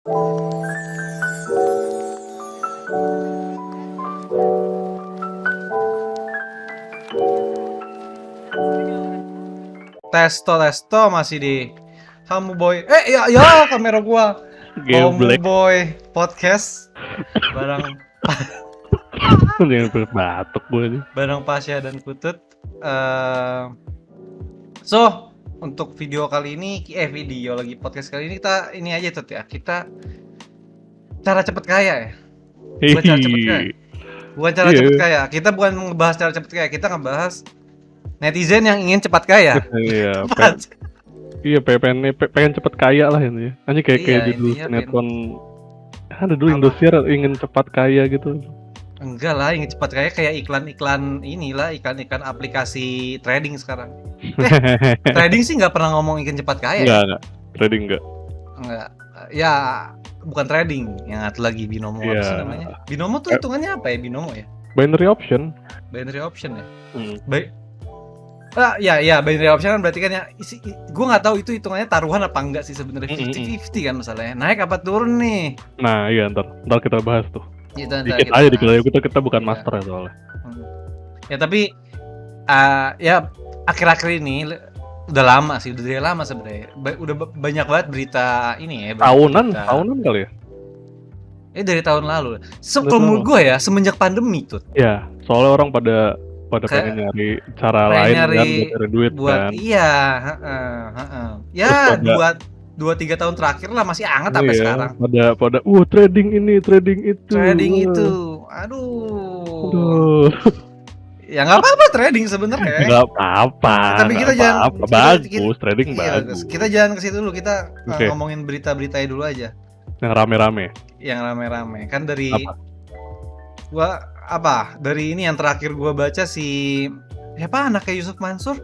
Testo masih di Kamu Boy. Ya kamera gua. Kamu Boy podcast bareng Jangan berbatuk gue nih. bareng Pasya dan Putut. So untuk video kali ini, video lagi podcast kali ini kita ini aja Tut ya. Kita cara cepet kaya ya. Bukan cara cepet kaya. Bukan cara cepet kaya. Kita bukan ngebahas cara cepet kaya. Kita ngebahas netizen yang ingin cepat kaya. Iya. Pengen cepet kaya lah ini. Hanya kayak judul sinetron. Ada dulu Indosiar ingin cepat kaya gitu. Enggak lah, ingin cepat kaya kayak iklan-iklan inilah, iklan-iklan aplikasi trading sekarang. Trading sih nggak pernah ngomong ingin cepat kaya. Enggak. Trading enggak. Ya, bukan trading. Yang satu lagi Binomo apa sih namanya? Binomo tuh hitungannya apa ya? Binomo ya? Binary option. Binary option ya? Binary option kan berarti kan ya, gue nggak tahu itu hitungannya taruhan apa enggak sih sebenarnya, 50-50 kan masalahnya. Naik apa turun nih? Nah iya, ntar kita bahas tuh. Dikit aja kita bukan master ya soalnya. Ya tapi ya akhir-akhir ini udah lama sebenarnya. Udah banyak banget berita ini ya. Tahunan kali ya? Dari tahun lalu. Kalau menurut gue ya semenjak pandemi tuh. Ya, soalnya orang pada pengen nyari cara lain kan buat cari duit kan. Iya, ya buat 2-3 tahun terakhir lah masih hangat sampai sekarang. Pada trading ini, trading itu. Aduh. Ya nggak apa-apa trading sebenarnya. Nggak apa-apa. Tapi kita jangan bagus, trading bagus. Kita jangan ke situ dulu, kita ngomongin berita-beritanya dulu aja. Yang rame-rame. Kan dari dari ini yang terakhir gua baca siapa anaknya Yusuf Mansur?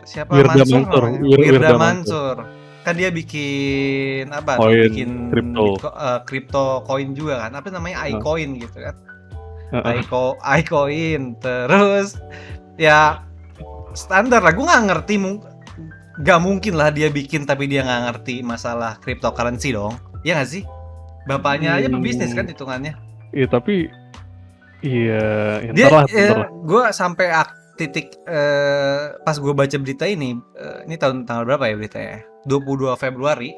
Siapa? Wirda Mansur. Kan dia bikin bikin crypto coin juga kan. Apa namanya? iCoin gitu kan. iCoin. Terus ya standar lah. Gue nggak ngerti, nggak mungkin lah dia bikin tapi dia nggak ngerti masalah cryptocurrency dong. Iya nggak sih? Bapaknya aja pebisnis kan hitungannya. Iya tapi gue sampai titik pas gue baca berita ini tanggal berapa ya beritanya? 22 Februari.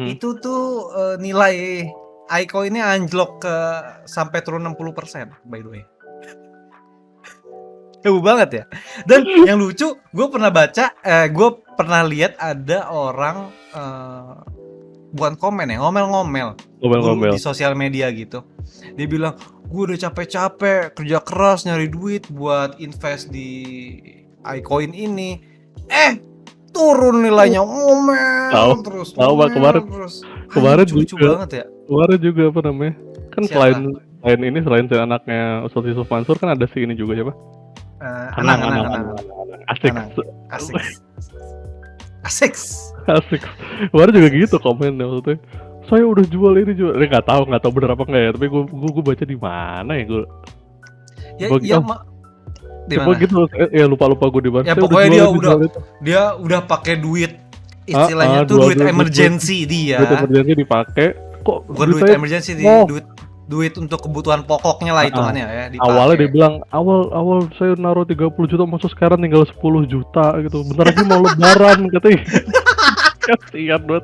Itu tuh nilai iCoin-nya anjlok sampai turun 60% by the way. Jauh banget ya. Dan yang lucu, gue pernah lihat ada orang bukan komen ya, ngomel di sosial media gitu. Dia bilang, gue udah capek-capek kerja keras nyari duit buat invest di iCoin ini, turun nilainya, ngomel terus. Kemarin lucu banget ya. Kemarin juga apa namanya? Kan selain anaknya Ustadz Yusuf Mansur kan ada si ini juga siapa? Anang. Asik. Kemarin juga gitu komen maksudnya. Saya udah jual ini juga. Nggak tahu bener apa enggak ya. Tapi gue baca di mana ya gue. Coba gitu. Lupa gue di mana. Ya pokoknya dia udah pakai duit. Istilahnya tuh duit emergency dia. Duit emergency dipakai. Kok bukan duit emergency duit untuk kebutuhan pokoknya lah hitungannya ya. Dipake. Awalnya dia bilang awal saya naruh 30 juta masuk sekarang tinggal 10 juta gitu. Bentar lagi mau lebaran katanya. Kasihan banget.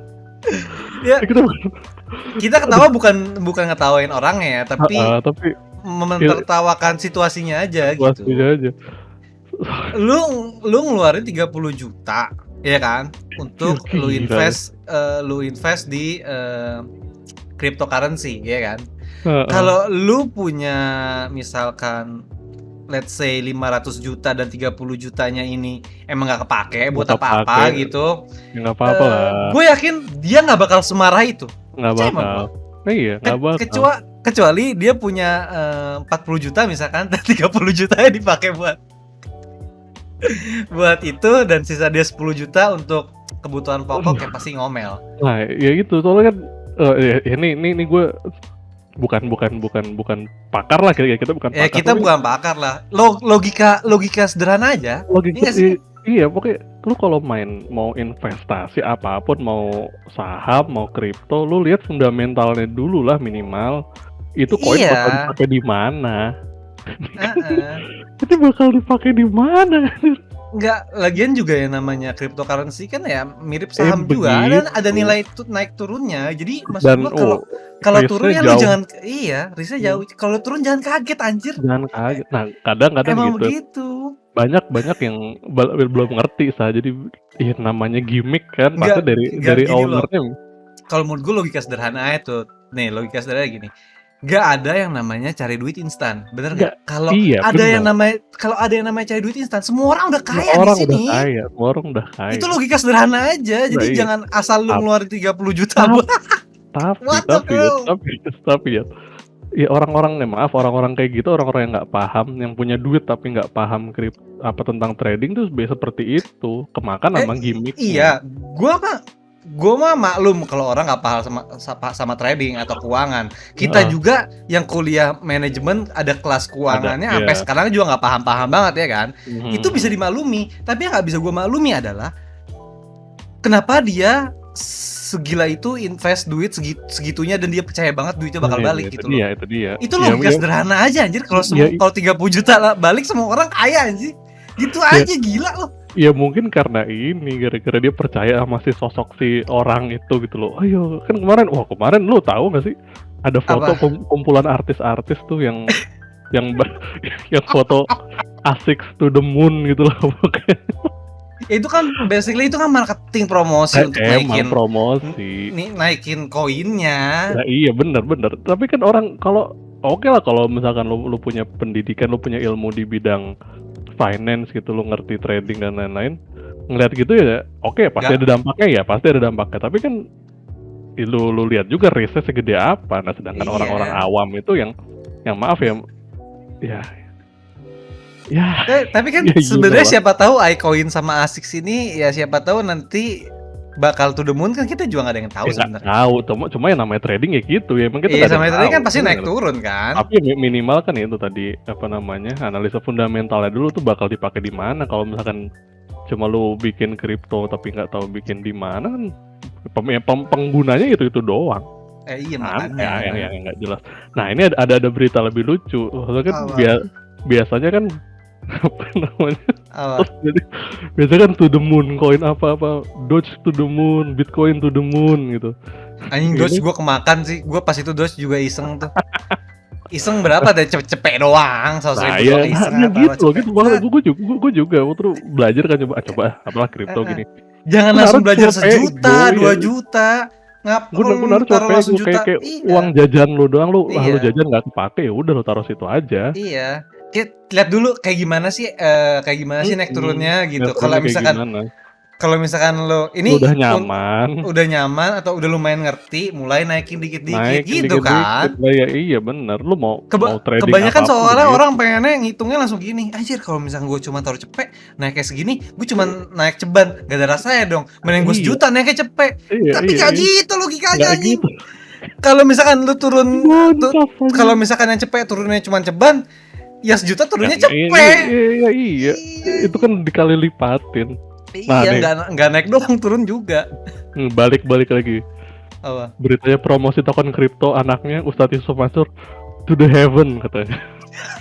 Ya, kita ketawa bukan ngetawain orangnya ya, tapi mentertawakan situasinya aja gitu. Lu ngeluarin 30 juta ya kan untuk lu invest di cryptocurrency ya kan. Kalau lu punya misalkan let's say 500 juta dan 30 jutanya ini emang gak kepake buat apa-apa gitu, gak apa-apa lah. Gue yakin dia gak bakal semarah itu. Gak bakal. Iya, gak bakal. Kecuali dia punya 40 juta misalkan dan 30 jutanya dipakai buat itu dan sisa dia 10 juta untuk kebutuhan pokok yang pasti ngomel. Nah, ya gitu. Soalnya kan ini gue bukan pakar lah, kita bukan pakar. Kita bukan pakar lah. Logika sederhana aja. Logika iya, pokoknya lu kalau mau investasi apapun, mau saham, mau kripto, lu lihat fundamentalnya dulu lah minimal. Itu koin bakal Iya. dipakai di mana? Heeh. Itu bakal dipakai di mana? Enggak, lagian juga yang namanya cryptocurrency kan ya mirip saham juga, ada Begitu. nilai naik turunnya. Jadi maksud Dan gua kalau turun risk-nya ya lu jauh. jangan, iya, risknya jauh. Kalau turun jangan kaget anjir. Jangan kaget. Nah, kadang-kadang Emang gitu. begitu. Banyak yang belum ngerti jadi ya namanya gimmick kan pasti Enggak dari gini loh. ownernya. Kalau menurut gue logika sederhana aja tuh. Nih, logika sederhana gini. Nggak ada yang namanya cari duit instan, bener nggak? Enggak, iya benar. Kalau ada yang namanya cari duit instan, semua orang udah Semua kaya di orang udah sini. kaya, semua orang udah Itu kaya. logika sederhana aja. Nah, Jadi iya. jangan asal lu ngeluarin 30 juta buat What the Tapi ya orang-orang orang-orang kayak gitu, orang-orang yang nggak paham, yang punya duit tapi nggak paham tentang trading tuh biasa seperti itu, kemakan sama gimmicknya. Iya, gua mah maklum kalau orang nggak paham sama trading atau keuangan. Kita juga yang kuliah manajemen ada kelas keuangannya sampai sekarang juga nggak paham-paham banget ya kan. Itu bisa dimaklumi, tapi yang nggak bisa gua maklumi adalah kenapa dia segila itu invest duit segitunya dan dia percaya banget duitnya bakal balik gitu loh. Itu dia. Itu logika sederhana aja anjir. Kalau 30 juta balik semua orang kaya anjir. Gitu aja gila loh. Ya mungkin karena gara-gara dia percaya sama sosok si orang itu gitu loh. Ayo, kan kemarin lu tahu gak sih ada foto kumpulan artis-artis tuh yang yang foto Asics to the moon gitu loh. Itu kan basically itu kan marketing promosi untuk naikin promosi. Naikin koinnya. Nah, iya bener. Tapi kan orang kalau oke lah kalau misalkan lu punya pendidikan, lu punya ilmu di bidang finance gitu, lu ngerti trading dan lain-lain, ngeliat gitu ya oke, pasti ada dampaknya. Tapi kan lu lihat juga risknya segede apa. Nah, sedangkan orang-orang awam itu yang maaf ya. Tapi kan sebenarnya siapa tahu iCoin sama ASICS ini ya siapa tahu nanti bakal to the moon, kan kita juga nggak ada yang tahu sebenarnya. Tahu, cuma yang namanya trading ya gitu ya. Emang kita sama trading kan pasti naik turun kan. Tapi minimal kan itu tadi analisa fundamentalnya dulu tuh bakal dipakai di mana. Kalau misalkan cuma lu bikin kripto tapi nggak tahu bikin di mana kan penggunanya itu doang. Iya makanya. Yang nggak jelas. Nah ini ada berita lebih lucu. Soalnya kan biasanya kan apa namanya? Biasanya kan to the moon, koin apa Doge to the moon, Bitcoin to the moon gitu. Anjing Doge gue kemakan sih, gue pas itu Doge juga iseng tuh. Iseng berapa deh, cepet doang, 100.000 doang iseng gitu. Gue juga terus belajar kan coba apalah kripto gini. Jangan langsung belajar 1 juta, 2 juta. Gue taruh langsung juta. Kayak uang jajan lu doang, lu jajan nggak kepake ya udah lu taruh situ aja. Iya. Lihat dulu kayak gimana sih naik turunnya gitu. Kalau misalkan lo ini udah nyaman atau udah lumayan ngerti, mulai naikin dikit-dikit gitu kan. Iya bener, lu mau trading kebanyakan soalnya orang pengennya ngitungnya langsung gini. Anjir, kalau misalkan gue cuma taruh cepet naik kayak segini, gue cuma naik ceban, gak ada rasanya dong. Mending gue 1 juta naik kayak cepet. Tapi gak gitu logikanya anjing. Kalau misalkan lu turun kalau misalkan yang cepet turunnya cuma ceban, ya 1 juta turunnya cepet. Iya. Itu kan dikali lipatin. Iya, nggak naik doang, turun juga. Balik lagi. Apa? Beritanya promosi token kripto anaknya Ustadz Yusuf Mansur to the heaven katanya.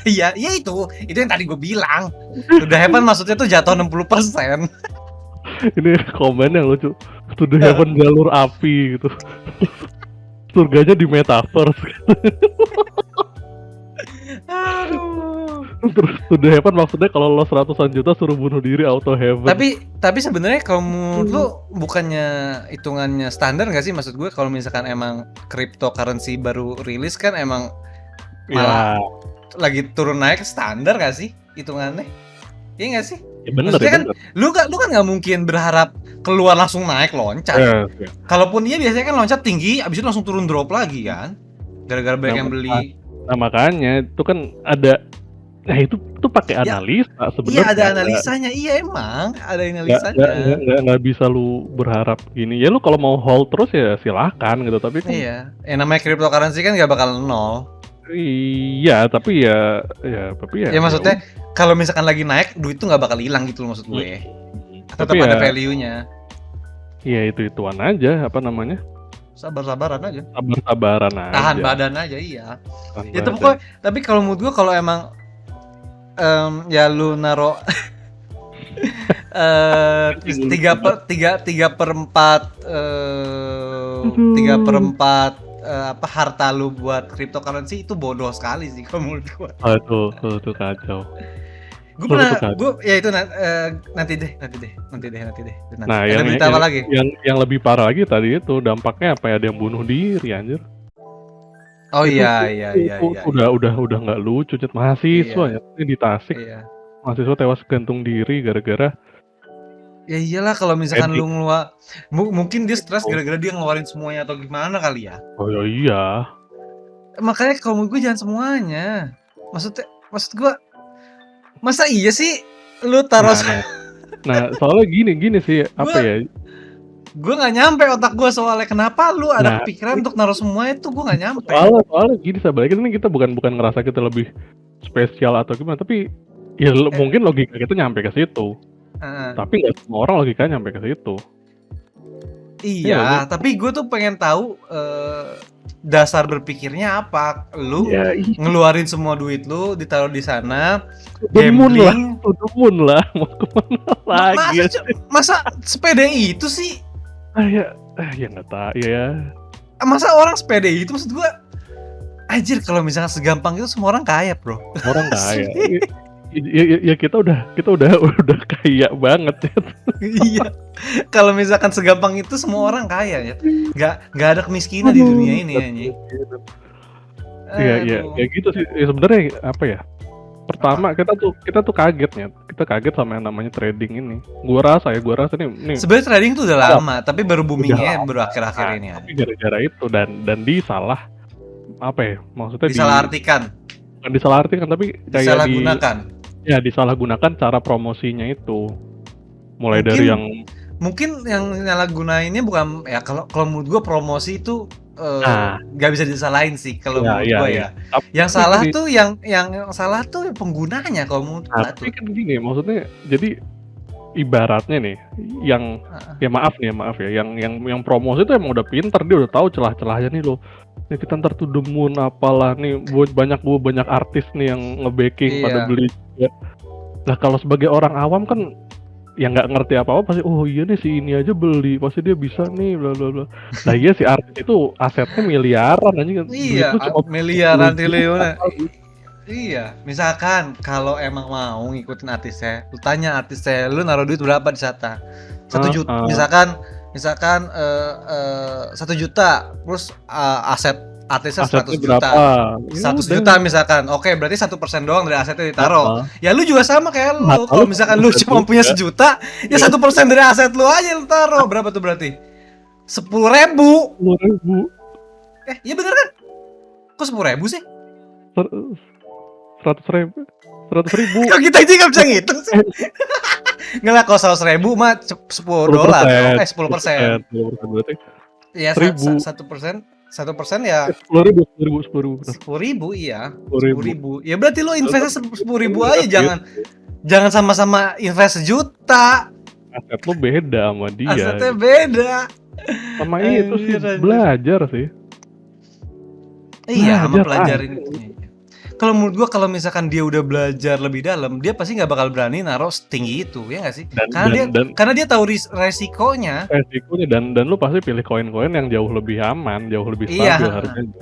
Iya itu yang tadi gue bilang. To the heaven maksudnya tuh jatuh 60%. Ini komen yang lucu. To the heaven jalur api gitu. Surganya di metaverse. Terus to the heaven maksudnya kalau lo 100-an juta suruh bunuh diri auto heaven. Tapi sebenarnya kalau menurut lo bukannya hitungannya standar nggak sih? Maksud gue kalau misalkan emang cryptocurrency baru rilis kan emang malah lagi turun naik standar nggak sih hitungannya? Iya nggak sih? Ya bener, maksudnya kan lu kan nggak mungkin berharap keluar langsung naik loncat. Kalaupun iya biasanya kan loncat tinggi, abis itu langsung turun drop lagi kan? Gara-gara banyak yang beli. Nah makanya itu kan ada. Nah itu pakai analisa sebenarnya. Iya ada analisanya, emang ada analisanya. Nggak bisa lu berharap gini. Ya lu kalau mau hold terus ya silahkan gitu. Tapi kan yang namanya cryptocurrency kan nggak bakal nol. Iya, tapi ya maksudnya kalau misalkan lagi naik, duit itu nggak bakal hilang gitu loh maksud gue. Tetap Tapi ada ya value-nya. ya itu-ituan aja, apa namanya, Sabar-sabaran aja. sabar-sabaran Tahan aja, badan aja, iya. tahan Ya tapi badan. kalau menurut gua kalau emang ya lu naro tiga per empat tiga per Aduh. empat apa harta lu buat cryptocurrency itu bodoh sekali sih kalau menurut gua. Aduh, itu kacau. Gue Itu pernah, kacau. gue ya itu nanti deh. Nanti. Nah, Ada berita apa lagi? yang lebih parah lagi tadi itu dampaknya apa ya, ada yang bunuh diri anjir. Oh Itu iya. udah nggak lucu, Cet. Mahasiswa Iya. ya, ini di Tasik. Iya. Mahasiswa tewas gantung diri gara-gara Ya iyalah kalau misalkan edik. lu mungkin dia stres gara-gara dia ngeluarin semuanya atau gimana kali ya. Oh ya iya. Makanya kalau menurut gue jangan semuanya. Maksud gue masa iya sih lu taruh Nah, soalnya gini sih, apa ya? Gue nggak nyampe otak gue soalnya kenapa lu ada Nah, kepikiran untuk naruh semua itu, gue nggak nyampe. soalnya gini, sebenarnya ini kita bukan ngerasa kita lebih spesial atau gimana, tapi ya mungkin logika kita nyampe ke situ. Tapi nggak semua orang logikanya nyampe ke situ. Iya, tapi gue tuh pengen tahu dasar berpikirnya apa. Lu ngeluarin semua duit lu ditaruh di sana, gambling. Demun lah, mau kemana lagi? Masa sepede itu sih? Ya nggak tahu ya. Masa orang sepede itu, maksud gue, anjir kalau misalnya segampang itu semua orang kaya, bro. Orang kaya. Ya kita udah kaya banget ya. Iya. Kalau misalkan segampang itu semua orang kaya ya. Nggak ada kemiskinan di dunia ini anjing. Iya gitu sih. Ya, sebenarnya apa ya? Pertama kita tuh kagetnya. Kita kaget sama yang namanya trading ini. Gua rasa nih. Sebenarnya trading tuh udah lama, tapi baru boomingnya baru akhir-akhir ini. Tapi gara-gara itu dan disalah apa ya? Maksudnya disalahartikan. Bukan disalahartikan tapi kayak disalahgunakan. Disalahgunakan cara promosinya itu. Mulai dari yang mungkin yang nyalahgunainnya bukan ya, kalau menurut gua promosi itu nggak bisa disalahin sih kalau menurut gua ya. Yang salah tuh yang salah tuh penggunanya kalau menurut gua. Tapi kan gini, maksudnya jadi ibaratnya nih yang maaf ya, yang promosi itu emang udah pinter, dia udah tahu celah-celahnya nih loh. Nih kita ntar tuh demun apalah nih, buat banyak artis nih yang nge-backing pada beli juga. Nah kalau sebagai orang awam kan yang nggak ngerti apa-apa pasti oh iya nih si ini aja beli pasti dia bisa nih bla bla bla. Nah iya si artis itu asetnya miliaran aja. Iya, miliaran triliunan. Iya, misalkan kalau emang mau ngikutin artisnya, lu tanya artisnya, lu naruh duit berapa di sana? 1 juta, misalkan 1 juta, plus aset artisnya 100 juta, 100 juta misalkan. Oke, berarti 1% doang dari asetnya ditaruh. Ya lu juga sama kayak lu. Kalau misalkan lu cuma punya 1 juta, ya 1% dari aset lu aja lu taruh. Berapa tuh berarti? 10.000. 10.000. Iya bener kan? Kok 10.000 sih? 100.000. Kok kita aja nggak bisa ngitung sih? Nggak lah, kalau 100.000 mah $10. 10%. 10% berarti. Iya, 1% ya 10.000 iya. 10.000. Ya berarti lo investnya 10.000 aja, jangan sama-sama invest 1 juta. Aset lo beda sama dia. Asetnya beda. Sama itu sih belajar sih. Iya, sama pelajarin itu. Kalau menurut gua kalau misalkan dia udah belajar lebih dalam, dia pasti nggak bakal berani naruh setinggi itu, ya nggak sih? Karena dia tahu resikonya. Dan lu pasti pilih koin-koin yang jauh lebih aman, jauh lebih stabil harganya.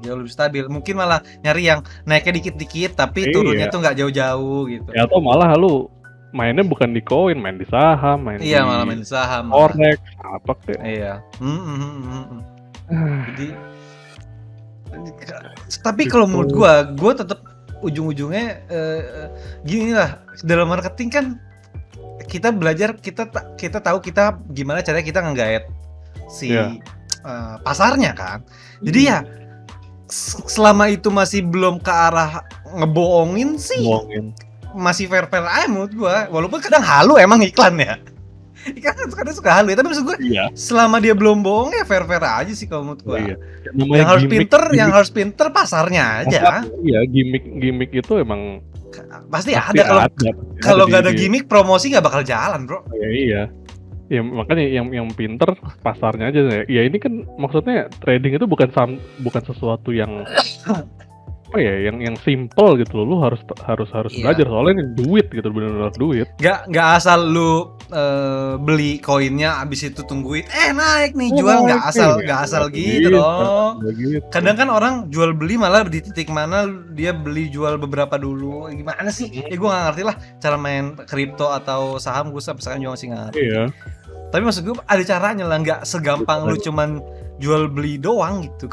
Jauh lebih stabil. Mungkin malah nyari yang naiknya dikit-dikit tapi turunnya tuh nggak jauh-jauh gitu. Ya atau malah lu mainnya bukan di koin, main di saham, malah main di saham. Forex, apa kek. Iya. Jadi tapi kalau menurut gua tetap ujung-ujungnya gini lah, dalam marketing kan kita belajar, kita tahu kita gimana caranya kita nge-guide si pasarnya kan. Jadi ya selama itu masih belum ke arah ngebohongin sih, masih fair-fair aja menurut gua. Walaupun kadang halu emang iklan ya. Kadang suka halu ya, tapi maksud gue selama dia belum bohong ya fair-fair aja sih kalau menurut gue. Yang harus pinter pasarnya aja. Iya, gimmick itu emang Pasti ada kalau nggak ada gimmick promosi nggak bakal jalan, bro. Iya. Ya makanya yang pinter pasarnya aja ya. Ini kan maksudnya trading itu bukan sesuatu yang apa ya, yang simple gitu loh. Lu harus belajar soalnya ini duit gitu, benar-benar duit. Nggak asal lu beli koinnya abis itu tungguin naik nih jual, nggak asal gitu dong. Kadang kan orang jual beli malah di titik mana dia beli jual beberapa dulu. Gimana sih? Ya gue nggak ngerti lah cara main kripto atau saham, gue sampai sekarang juga masih nggak ngerti. Iya. Tapi maksud gue ada caranya lah, nggak segampang lu cuman jual beli doang gitu.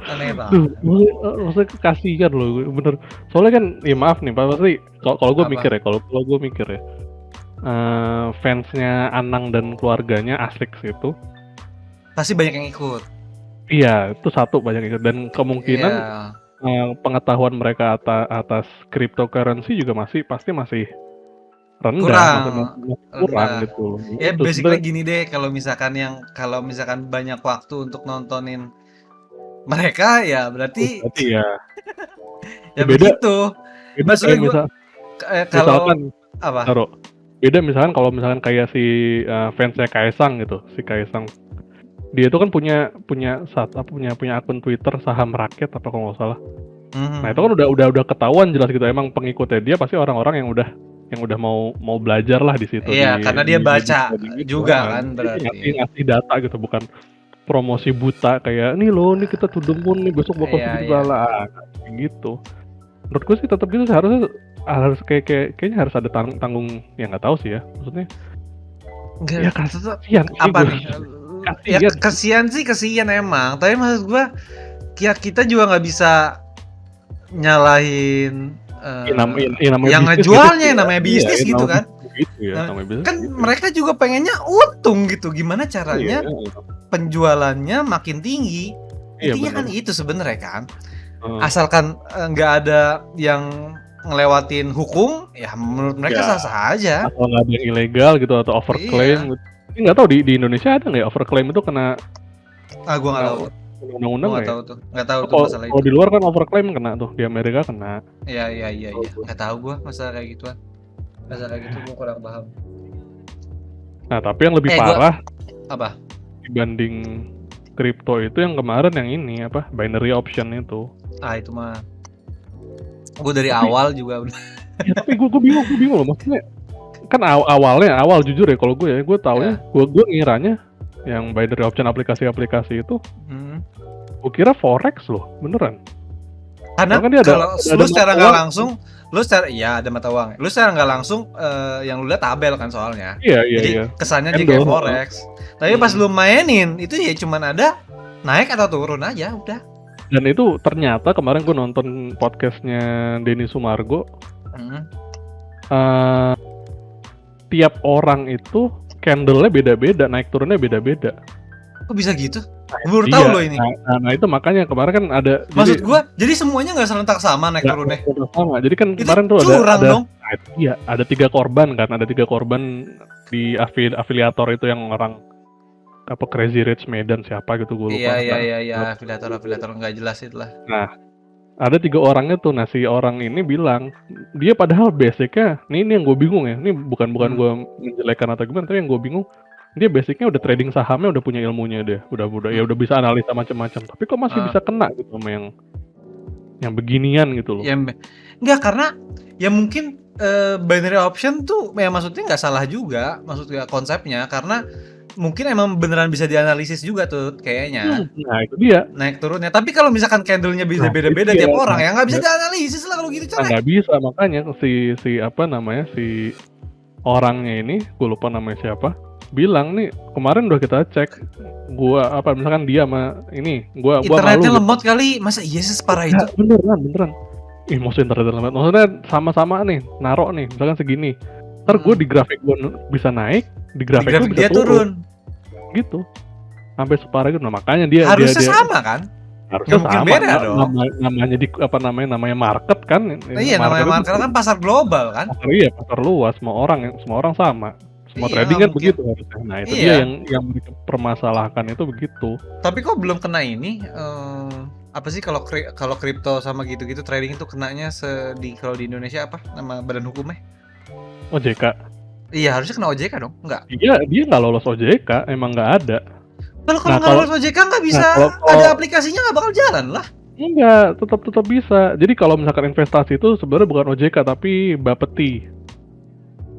Aneh banget. Maksudnya kasihan loh, bener. Soalnya kan, ya maaf nih, pasti kalau gue mikir ya, fansnya Anang dan keluarganya asik sih itu. Pasti banyak yang ikut. Iya, itu satu, banyak yang ikut, dan kemungkinan pengetahuan mereka atas cryptocurrency juga pasti masih rendah, kurang gitu. Ya basically gini deh, kalau misalkan banyak waktu untuk nontonin mereka ya berarti ya beda, begitu. Maksudnya gue kalau apa? Beda misalkan kalau kayak si fansnya Kaisang gitu, si Kaisang, dia itu kan punya akun Twitter Saham Rakyat apa kalau nggak salah. Nah itu kan udah ketahuan jelas gitu, emang pengikutnya dia pasti orang-orang yang udah mau belajar lah di situ. Iya, karena dia baca juga kan berarti. Ngasih data gitu, bukan promosi buta kayak nih kita Tudemon nih besok bakal segala gitu. Menurut gue sih tetap gitu, harus kayaknya harus ada tanggung, ya nggak tahu sih ya, maksudnya ya kasihan apa nih ya, kasihan emang, tapi maksud gue kita juga nggak bisa nyalahin yang ngejualnya gitu, namanya bisnis gitu kan. Kan mereka juga pengennya untung gitu, gimana caranya penjualannya makin tinggi. Intinya kan itu sebenarnya kan. Asalkan nggak ada yang ngelewatin hukum, ya menurut mereka sah-sah aja. Atau nggak ada yang ilegal gitu atau overclaim. Ini nggak tahu di Indonesia ada nggak ya overclaim itu kena? Gue nggak tahu. Undang-undang nggak tahu tuh masalah itu. Kalau di luar kan overclaim kena tuh, di Amerika kena. Iya. Nggak tahu gue masalah kayak gituan. Masalah gitu gue kurang paham. Nah tapi yang lebih parah apa? Dibanding kripto itu yang kemarin yang ini apa, binary option itu. Itu mah gue dari awal juga. Ya, tapi gue bingung loh, maksudnya kan awal jujur ya, kalau gue taunya gue ngiranya yang binary option aplikasi itu gue kira forex loh, beneran. Karena kan kalau lu secara nggak langsung, ada mata uang. Lu secara nggak langsung yang lu lihat tabel kan soalnya. Jadi kesannya jadi kayak forex. Tapi pas lu mainin itu ya cuman ada naik atau turun aja udah. Dan itu ternyata kemarin gue nonton podcastnya Denny Sumargo. Tiap orang itu candle-nya beda-beda, naik turunnya beda-beda. Kok bisa gitu? Gue baru tahu loh ini. Nah itu makanya kemarin kan ada. Maksud gue, jadi semuanya nggak serentak sama naik turunnya. Sama. Jadi kan kemarin tuh ada 3 korban kan, di afiliator itu yang orang apa Crazy Rich Medan siapa gitu gue lupa. Iya, afiliator nggak jelas itulah. Nah, ada 3 orangnya tuh. Nah, si orang ini bilang dia padahal basicnya, ini yang gue bingung ya. Ini bukan gue menjelekan atau gimana, tapi yang gue bingung, dia basicnya udah trading sahamnya, udah punya ilmunya dia, udah bisa analisa macam-macam. Tapi kok masih bisa kena gitu sama yang beginian gitu loh. Ya, enggak, karena ya mungkin binary option tuh ya maksudnya nggak salah juga, maksudnya konsepnya, karena mungkin emang beneran bisa dianalisis juga tuh kayaknya. Nah itu dia. Naik turunnya. Tapi kalau misalkan candle-nya bisa beda-beda tiap orang, ya nggak bisa dianalisis lah kalau gitu cara. Nggak bisa, makanya si apa namanya, si orangnya ini, gue lupa namanya siapa, bilang nih kemarin udah kita cek, misalkan dia sama ini, gua internetnya lemot kali, masa iya sih separah itu? Beneran. Maksudnya internet lemot, maksudnya sama-sama nih, narok nih, misalkan segini, ntar gue di grafik gue bisa naik, di grafik gue bisa turun. Gitu, sampai separah gitu. Nah makanya dia harusnya sama kan? Harusnya sama. Beda dong. Namanya market kan? Iya, namanya market kan pasar global kan? Pasar luas, semua orang sama. Semua trading kan begitu harusnya. Nah itu dia yang permasalahkan itu begitu. Tapi kok belum kena ini apa sih kalau kalau kripto sama gitu-gitu trading itu kenanya kalau di Indonesia apa nama badan hukumnya? OJK. Iya, harusnya kena OJK dong, enggak? Iya, dia nggak lolos OJK, emang nggak ada. Kalau Nah, nggak lolos OJK nggak bisa, kalau ada aplikasinya nggak bakal jalan lah. enggak, tetap bisa. Jadi kalau misalkan investasi itu sebenarnya bukan OJK tapi Bapeti.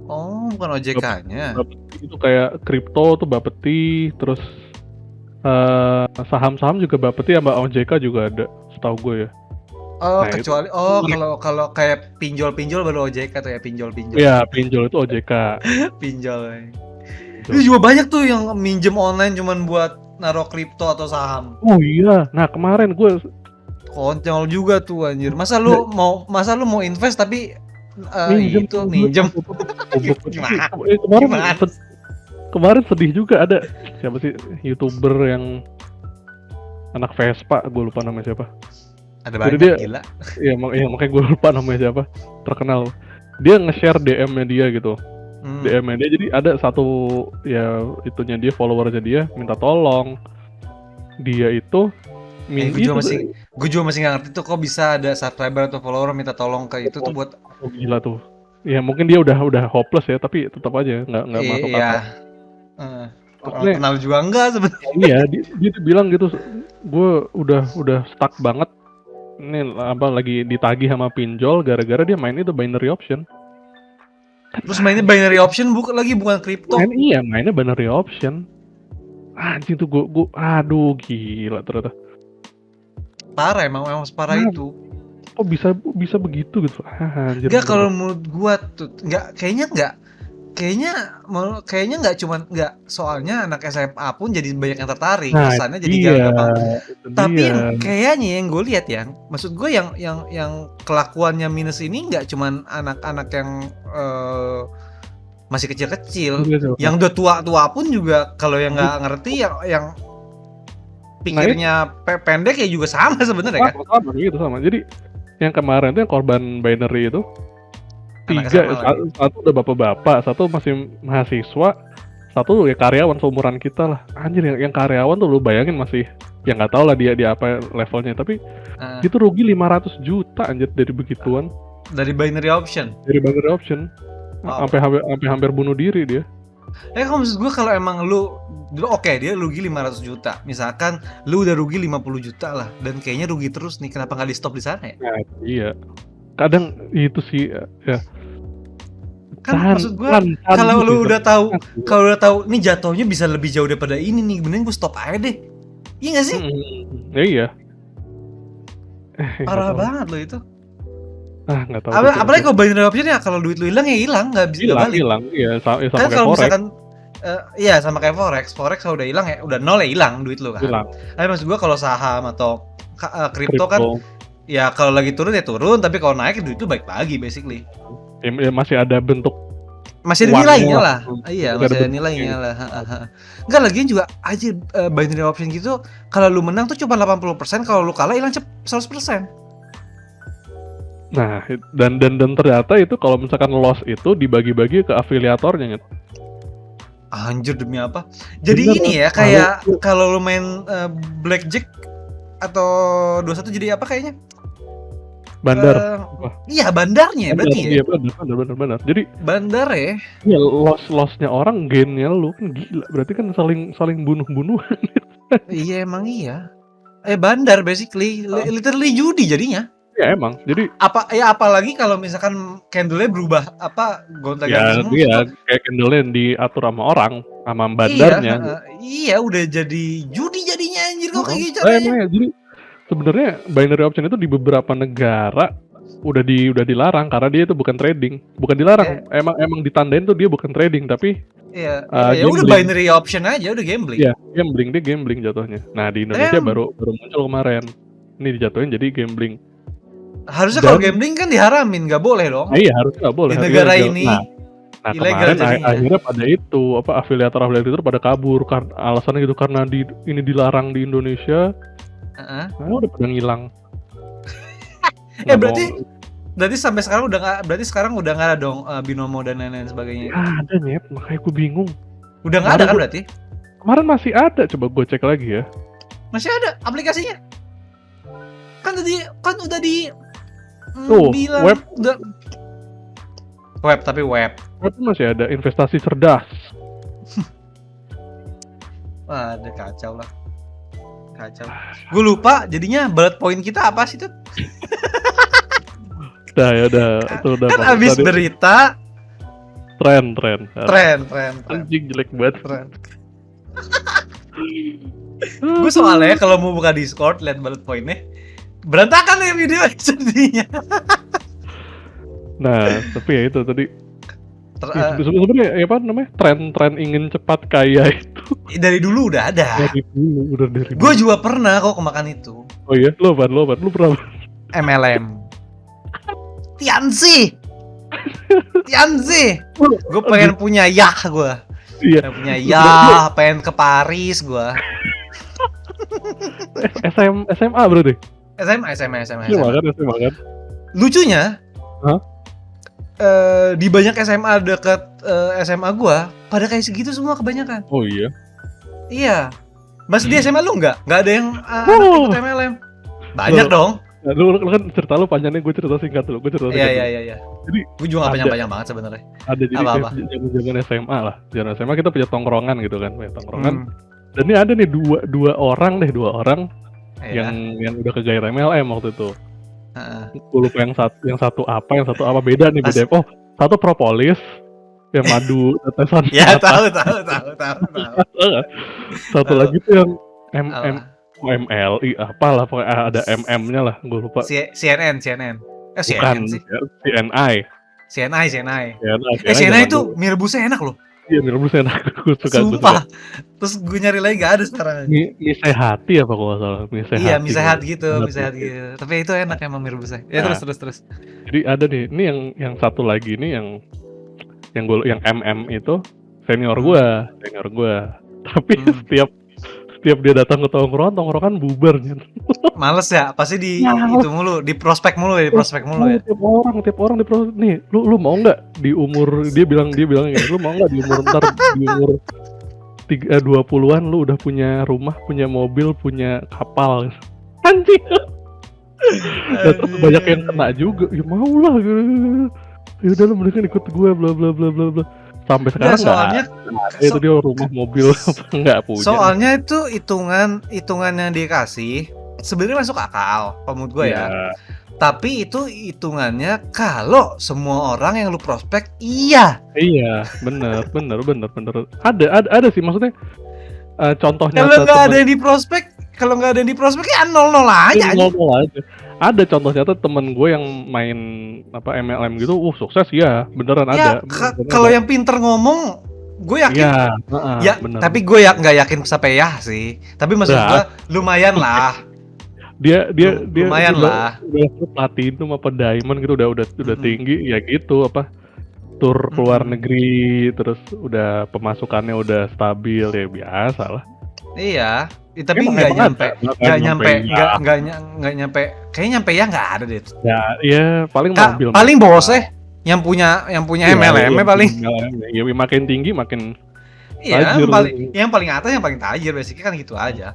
Oh, bukan OJK-nya. Bapeti itu kayak kripto tuh Bapeti, terus saham-saham juga Bapeti sama OJK juga ada, setahu gue ya. Oh, Nah, kecuali kalau kayak pinjol baru OJK tuh ya, pinjol. Iya, pinjol itu OJK. Pinjol. Itu juga banyak tuh yang minjem online cuman buat naruh kripto atau saham. Oh iya, nah kemarin gue Konyol juga tuh anjir. Masa lu mau invest tapi minjem. Gimana? Kemarin sedih juga, ada siapa sih YouTuber yang anak Vespa, gue lupa namanya siapa. Ada banyak, gila. Iya, makanya gue lupa namanya siapa, terkenal. Dia nge-share DM-nya dia gitu. DM-nya dia, jadi ada satu ya itunya dia, followersnya dia minta tolong. Dia itu gue juga masih nggak ngerti tuh kok bisa ada subscriber atau follower minta tolong ke itu tuh buat gila tuh. Ya mungkin dia udah hopeless ya, tapi tetap aja nggak masuk akal. Orang kenal juga enggak sebenarnya. Iya, dia tuh bilang gitu, gue udah stuck banget. Ini apa lagi ditagih sama pinjol gara-gara dia main itu binary option. Terus mainnya binary option bukan kripto. Mainnya binary option. Anjing tuh gue aduh gila ternyata. Parah emang separah itu. Kok bisa begitu gitu? Anjir. Enggak, kalau menurut gua tuh kayaknya nggak soalnya anak SMA pun jadi banyak yang tertarik, kesannya jadi gampang. Tapi kayaknya yang gue lihat ya, maksud gue yang kelakuannya minus ini nggak cuman anak-anak yang masih kecil-kecil, yang udah tua-tua pun juga kalau yang nggak ngerti yang pikirnya pendek ya juga sama sebenarnya kan. Sama. Jadi yang kemarin tuh yang korban binary itu 3, satu udah bapak-bapak, satu masih mahasiswa, satu ya karyawan seumuran kita lah. Anjir, yang karyawan tuh lu bayangin masih ya nggak tahu lah dia apa levelnya, tapi itu rugi 500 juta anjir dari begituan. Dari binary option. Sampai hampir bunuh diri dia. Kalau maksud gue kalau emang lu dia rugi 500 juta. Misalkan lu udah rugi 50 juta lah dan kayaknya rugi terus nih, kenapa nggak di stop di sana ya? Nah, iya. Kadang itu sih ya. Kan maksud gue kalau lu udah tahu nih jatuhnya bisa lebih jauh daripada ini nih, mending gue stop aja deh. Iya nggak sih? Iya. Parah banget lo itu. Nggak tahu. Apalagi kalau binary option ya, kalau duit lu hilang ya hilang, nggak bisa balik. Hilang. Iya, sama kan kayak kalau forex. Misalkan sama kayak forex kalau udah hilang ya udah nol ya hilang duit lu kan. Hilang. Tapi maksud gue kalau saham atau kripto kan ya kalau lagi turun ya turun, tapi kalau naik duit lu baik lagi basically. Ya, masih ada bentuk, masih ada nilainya lah. Iya, masih ada nilainya lah. Enggak, lagian juga aja binary option gitu, kalau lu menang tuh cuma 80%, kalau lu kalah hilang 100%. Nah, dan ternyata itu kalau misalkan loss itu dibagi-bagi ke afiliatornya. Anjir, demi apa? Jadi bener, ini ya kayak kalau lu main blackjack atau 21 jadi apa kayaknya? Bandar. Iya, bandarnya berarti ya. Iya, benar. Jadi bandar ya. Iya, loss-nya orang, gain-nya lu kan gila. Berarti kan saling bunuh-bunuhan. Iya, emang iya. Bandar basically, literally judi jadinya. Ya emang. Jadi apalagi kalau misalkan candle-nya berubah gonta-ganti semua. Iya, kayak candle-nya diatur sama orang, sama bandarnya. Iya, udah jadi judi jadinya anjir kok kayak gitu. Jadi sebenarnya binary option itu di beberapa negara udah dilarang karena dia itu bukan trading. Bukan dilarang, emang ditandain tuh dia bukan trading tapi ya udah binary option aja, udah gambling. Iya, dia gambling jatuhnya. Nah, di Indonesia baru muncul kemarin. Ini dijatuhin jadi gambling. Harusnya kalau gambling kan diharamin, nggak boleh dong. Iya, harusnya nggak boleh. Di negara ini nah kemarin akhirnya pada itu afiliator pada kabur karena alasannya gitu, karena ini dilarang di Indonesia. Nah, udah pada ngilang. Berarti sampai sekarang udah nggak ada dong binomo dan lain-lain sebagainya. Ada Nyet, makanya gue bingung. Udah nggak ada kan berarti? Kemarin masih ada, coba gue cek lagi ya. Masih ada aplikasinya? Kan udah di bilang web. udah web tapi web. Web masih ada investasi cerdas. Wah, ada kacau lah. Kacau. Gue lupa jadinya bullet point kita apa sih tuh? Udah. Itu udah. Kan abis berita. Tren. Anjing jelek banget. Tren. Gue soalnya kalau mau buka Discord lihat bullet point-nya berantakan ya video jadinya. Nah, tapi ya itu tadi. Sebenarnya apa namanya? Tren ingin cepat kaya itu. Dari dulu udah ada. Dari dulu. Gue juga pernah kok kemakan itu. Oh iya, lu pernah? MLM. Tianzi. Gue pengen punya yah gue. Iya. Pengen punya yah, pengen ke Paris gue. SMA berarti? SMA kan? Lucunya, Hah? Di banyak SMA dekat SMA gua, pada kayak segitu semua kebanyakan. Oh iya. Iya. Masih di SMA lu nggak ada yang ikut MLM? Banyak dong. Nah, lu kan cerita lu panjangnya, gue cerita singkat dulu. Iya. Jadi gue juga nggak panjang-panjang banget sebenarnya. Ada jadi zaman SMA lah. Zaman SMA kita punya tongkrongan gitu kan, Dan ini ada nih dua orang yang udah kegair MLM waktu itu. Gue lupa yang satu apa beda nih beda. Oh, satu propolis, yang madu tetesan. Ya tahu. Satu lagi tuh yang MLI apalah, pokoknya ada MM-nya lah, gue lupa. CNN. Bukan sih. CNI. CNI itu mie rebusnya enak loh. Iya, mie rebus enak. Gue suka. Sumpah. Terus gue nyari lagi gak ada sekarang. Mie sehati apa kalau salah? Iya, mie sehat gitu. Tapi itu enak emang mie rebusnya. Ya terus. Jadi ada nih, ini yang satu lagi nih yang MM itu senior gua. Tapi setiap dia datang ke tongkrongan bubar gitu. Males ya, pasti itu mulu, di prospek mulu ya. Tiap orang di prospek nih, lu mau nggak di umur, dia bilang gini, lu mau nggak di umur 20-an lu udah punya rumah, punya mobil, punya kapal. Anjing. Banyak yang kena juga. Ya mau lah. Ya udah lu mendingan ikut gue bla bla bla bla bla. Sampai sekarang soalnya itu dia rumah mobil nggak punya. Soalnya itu hitungan yang dikasih sebenarnya masuk akal menurut gue ya. Tapi itu hitungannya kalau semua orang yang lu prospek iya, bener. Ada sih, maksudnya contohnya kalau nggak ada yang di prospek ya 0-0 aja. Ada contohnya tuh temen gue yang main MLM gitu, sukses ya, beneran ya, ada. Kalau yang pinter ngomong, gue yakin. Bener. Tapi gue nggak yakin sampai ya sih. Tapi maksud gue lumayan lah. Dia lumayan lah. Udah platinum apa diamond gitu, udah tinggi ya gitu, tur keluar negeri, terus udah pemasukannya udah stabil ya, biasa lah. Iya, tapi nggak nyampe, kayaknya nyampe ya nggak ada deh. Ya paling mobil. Paling bosnya yang punya MLM-nya paling. Ya makin tinggi makin. Iya, yang paling atas yang paling tajir, basicnya kan gitu aja.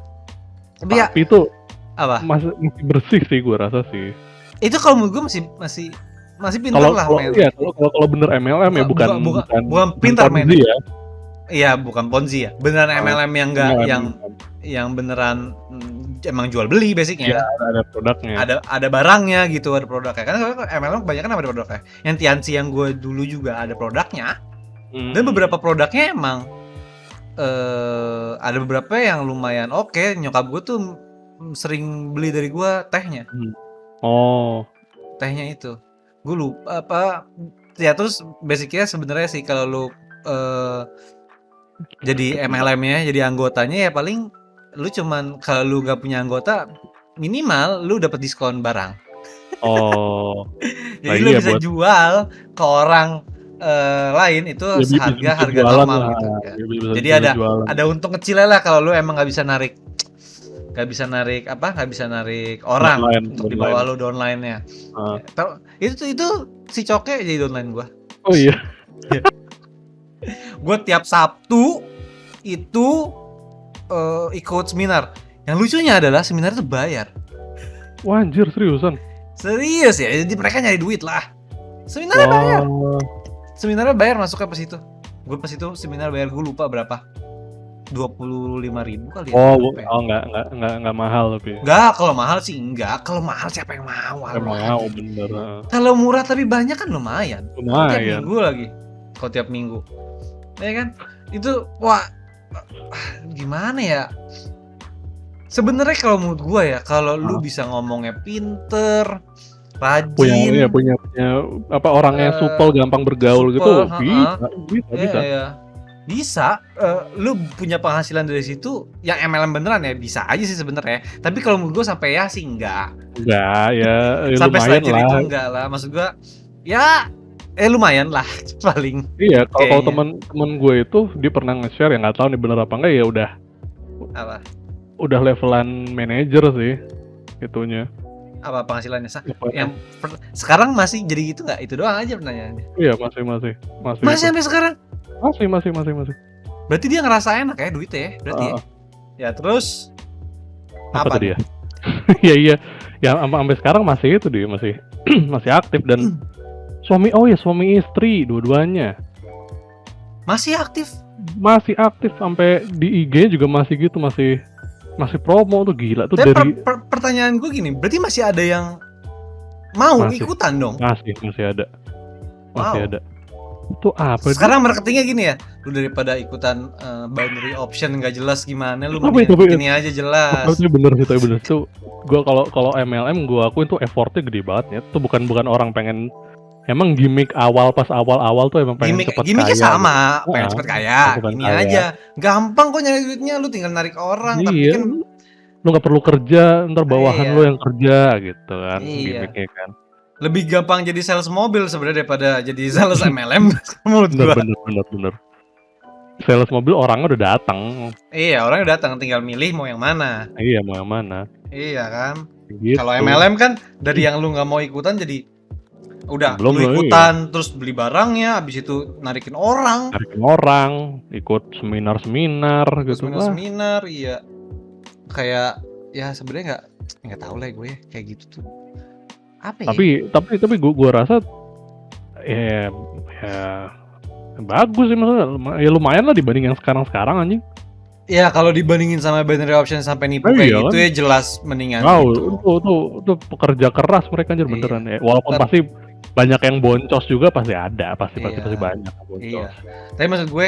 Tapi itu apa? Masih bersih sih, gue rasa sih. Itu kalau menurut gue masih pintar lah. Kalau bener MLM ya bukan pintar men. Ya. Iya, bukan Ponzi ya. Beneran MLM yang enggak yang beneran emang jual beli basicnya. Iya, ada produknya. Ada barangnya gitu, ada produknya. Karena MLM kebanyakan ada produknya. Yang Tianzi yang gue dulu juga ada produknya. Dan beberapa produknya emang ada beberapa yang lumayan oke. Nyokap gue tuh sering beli dari gue tehnya. Tehnya itu. Gue lupa apa. Ya terus basicnya sebenarnya sih kalau lu jadi MLM-nya, jadi anggotanya ya paling lu cuman kalau lu gak punya anggota minimal lu dapat diskon barang. Jadi lu bisa jual ke orang lain itu harga normal gitu kan. Jadi ada untung kecilnya lah kalau lu emang nggak bisa narik orang untuk di bawah lu downline-nya. Itu si Coke jadi downline gua. Oh iya. Gue tiap Sabtu itu ikut seminar. Yang lucunya adalah seminar itu bayar. Wah anjir, seriusan? Serius ya, jadi mereka nyari duit lah. Seminarnya bayar. Wah. Seminarnya bayar masuknya pas itu. Gue pas itu seminar bayar, gue lupa berapa. 25.000 kali ya. Oh, berapa ya? nggak mahal tapi. Enggak, kalau mahal sih enggak. Kalau mahal siapa yang mau? Mau bener. Kalau murah tapi banyak kan lumayan. Tiap Lumayan. minggu lagi. Kalau tiap minggu. Ya kan? Itu wah gimana ya? Sebenarnya kalau menurut gua ya, kalau lu bisa ngomongnya pinter, rajin, punya apa orangnya supel, gampang bergaul gitu, bisa. Bisa, lu punya penghasilan dari situ yang MLM beneran ya bisa aja sih sebenarnya. Tapi kalau menurut gua sampai ya sih enggak. Enggak ya, Sampai lumayan selanjut lah. itu enggak lah. Maksud gua ya lumayan lah paling. Iya, kalau Kayaknya. temen gue itu dia pernah nge-share, ya nggak tahu nih bener apa enggak, ya Apa? udah levelan manajer sih itunya. Apa penghasilannya Levelnya. yang sekarang masih jadi gitu nggak? Itu doang aja pertanyaannya. Iya, masih Masih sampai sekarang? masih. Berarti dia ngerasa enak ya duitnya ya, berarti ya. Ya terus apa tadi ya? Iya. Ya sampai sekarang masih itu dia, masih masih aktif dan suami istri dua-duanya. Masih aktif? Masih aktif sampai di IG juga masih gitu, masih promo tuh, gila tuh. Tapi dari pertanyaan gue gini, berarti masih ada yang mau ikutan dong? Masih ada. Wow. Ada. Itu apa? Sekarang marketingnya gini ya, lu daripada ikutan binary option nggak jelas gimana, lu ini aja jelas. Itu bener tuh. Gue kalau MLM gue akuin tuh effortnya gede banget ya. Itu bukan orang pengen. Emang gimmick pas awal tuh emang pengen cepet kaya. Gimmicknya sama, pengen cepet kaya. Ini kaya. aja, gampang kok nyari duitnya, lu tinggal narik orang. Iya, tapi kan lu nggak perlu kerja, ntar bawahan lu yang kerja gitu kan, gimmicknya kan. Lebih gampang jadi sales mobil sebenarnya daripada jadi sales MLM menurut gua. Bener. Sales mobil orangnya udah datang. Iya, orangnya udah datang, tinggal milih mau yang mana. Iya, mau yang mana. Iya kan. Gitu. Kalau MLM kan dari yang lu nggak mau ikutan jadi udah belum lu ikutan terus beli barangnya, habis itu narikin orang, ikut seminar gitu lah. Seminar, iya. Kayak ya sebenarnya nggak tahu lah gue kayak gitu tuh. Apa ya? Tapi gue rasa ya bagus sih, maksudnya ya lumayan lah dibanding yang sekarang anjing. Ya kalau dibandingin sama binary option sampai nipu kayak gitu kan? Ya jelas mendingan itu pekerja keras mereka anjir, beneran ya. Walaupun pasti banyak yang boncos juga, pasti ada, pasti banyak boncos. Iya. Tapi maksud gue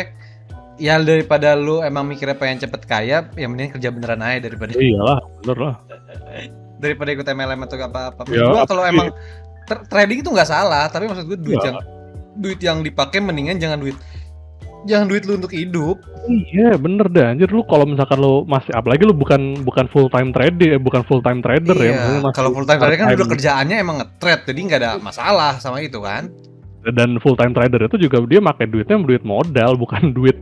ya daripada lu emang mikirnya pengen cepet kaya, ya mending kerja beneran aja daripada. Iyalah, bener lah. Daripada ikut MLM atau apa-apa. Maksud gue kalau emang trading itu nggak salah, tapi maksud gue duit yang dipakai mendingan jangan duit lu untuk hidup. Iya bener dah anjir. Lu kalau misalkan lu masih, apalagi lu bukan full time trader ya. Kalau full time trader kan udah kerjaannya emang nge-trade, jadi nggak ada masalah sama itu kan. Dan full time trader itu juga dia pakai duitnya duit modal, bukan duit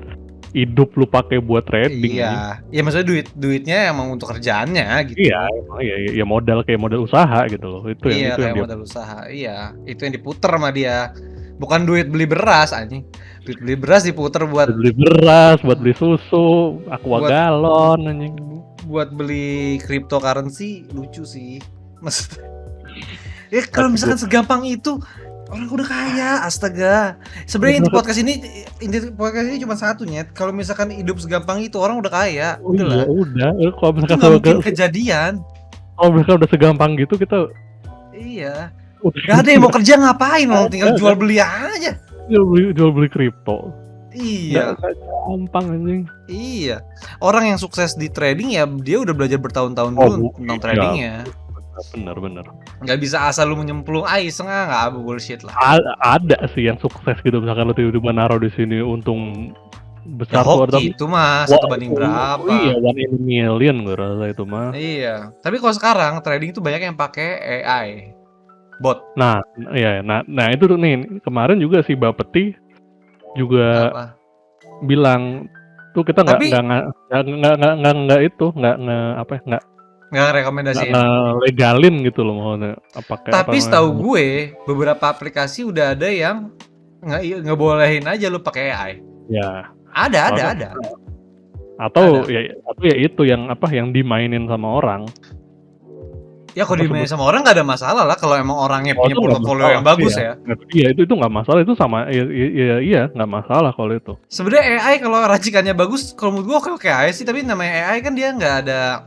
hidup lu pakai buat trading. Iya, ya maksudnya duitnya emang untuk kerjaannya gitu. Iya modal, kayak modal usaha gitu loh. Itu yang kayak modal usaha. Iya, itu yang diputer sama dia. Bukan duit beli beras anjing. Duit beli beras diputer buat beli beras, buat beli susu, aqua galon anjing. Buat beli cryptocurrency lucu sih. Maksudnya. Ya kalau misalkan segampang itu orang udah kaya, astaga. Sebenarnya inti podcast ini cuma satu, Nyet. Kalau misalkan hidup segampang itu orang udah kaya. Udah. Kalau misalkan nggak mungkin kejadian. Kalau misalkan udah segampang gitu kita. Iya. Gak ada yang mau kerja ngapain, mau tinggal jual beli aja. Jual beli kripto. Iya. Gak gampang anjing. Iya. Orang yang sukses di trading ya dia udah belajar bertahun-tahun dulu tentang tradingnya. Bener. Nggak bisa asal lu menyemplung iseng nggak bullshit lah. Ada sih yang sukses gitu, misalkan lu tiba-tiba naruh di sini untung besar tuh, itu mah 1 banding berapa? Iya, 1 in a million gue rasa itu mah. Iya. Tapi kalau sekarang trading itu banyak yang pakai AI, bot. Nah itu tuh nih, kemarin juga si Bapeti juga bilang tuh kita nggak rekomendasi legalin gitu loh maksudnya. Tapi setahu gue beberapa aplikasi udah ada yang ngebolehin aja lu pakai AI. Ya. Ada. Atau ya itu yang dimainin sama orang. Ya kalau Apa dimainin sama orang nggak ada masalah lah kalau emang orangnya punya itu nggak portofolio masalah yang bagus iya. ya. Iya itu nggak masalah, itu sama iya nggak masalah kalau itu. Sebenarnya AI kalau racikannya bagus, kalau menurut gua oke-oke aja sih, tapi namanya AI kan dia nggak ada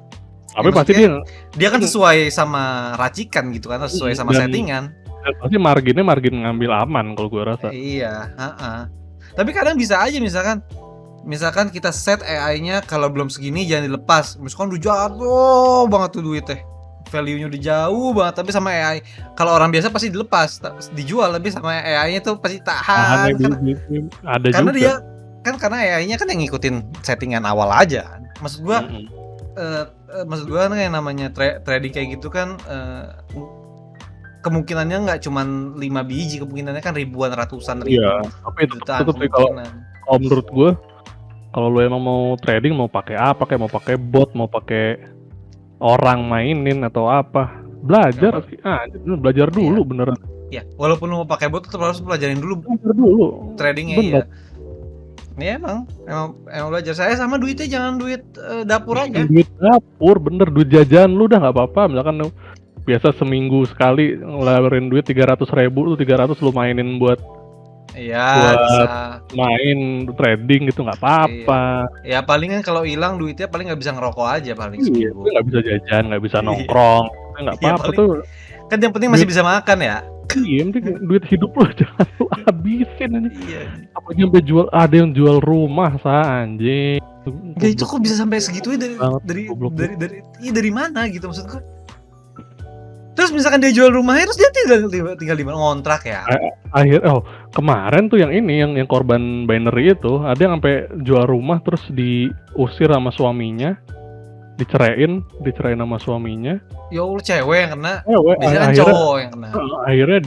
ya Tapi pasti maksudnya dia kan kan sesuai sama racikan gitu kan, sesuai sama settingan. dan pasti margin ngambil aman kalau gua rasa. Iya, heeh. Tapi kadang bisa aja misalkan kita set AI-nya kalau belum segini jangan dilepas. Misalkan udah jatuh banget tuh duitnya. Value-nya udah jauh banget tapi sama AI. Kalau orang biasa pasti dilepas, dijual, tapi sama AI-nya tuh pasti tahan Ada karena juga. dia kan karena AI-nya kan yang ngikutin settingan awal aja. Maksud gua maksud gua kan yang namanya trading kayak gitu kan kemungkinannya nggak cuma 5 biji, kemungkinannya kan ribuan, ratusan ribu. Iya, tapi Jutaan tetep sih kalau menurut gua kalau lu emang mau trading mau pakai apa, kayak mau pakai bot, mau pakai orang mainin atau apa, belajar sih belajar dulu beneran. Ya, walaupun lu mau pakai bot tetap harus pelajarin dulu Belajar dulu tradingnya. bener. Iya. Ya emang belajar. Saya sama duitnya jangan duit dapur aja. Duit dapur bener, duit jajan lu udah nggak apa-apa. Misalkan lu biasa seminggu sekali ngeluarin duit 300.000, lu 300 lu mainin buat bisa main trading gitu nggak apa-apa. Ya palingan kalau hilang duitnya paling nggak bisa ngerokok aja paling Iya, seminggu. nggak bisa jajan, nggak bisa nongkrong, nggak apa-apa tuh. Kan yang penting masih bisa makan ya. Iya, yang penting duit hidup lu jangan lu habisin aja. Iya. Apa sampai jual, ada yang jual rumah anjing. Ya itu kok bisa sampai segitu ya dari mana gitu maksudku. Terus misalkan dia jual rumahnya terus dia tinggal di mana, ngontrak ya. Kemarin tuh yang ini yang korban binary itu ada yang sampai jual rumah terus diusir sama suaminya, diceraiin sama suaminya. Ya Allah, cewek yang kena. Biasanya kan cowok yang kena. Akhirnya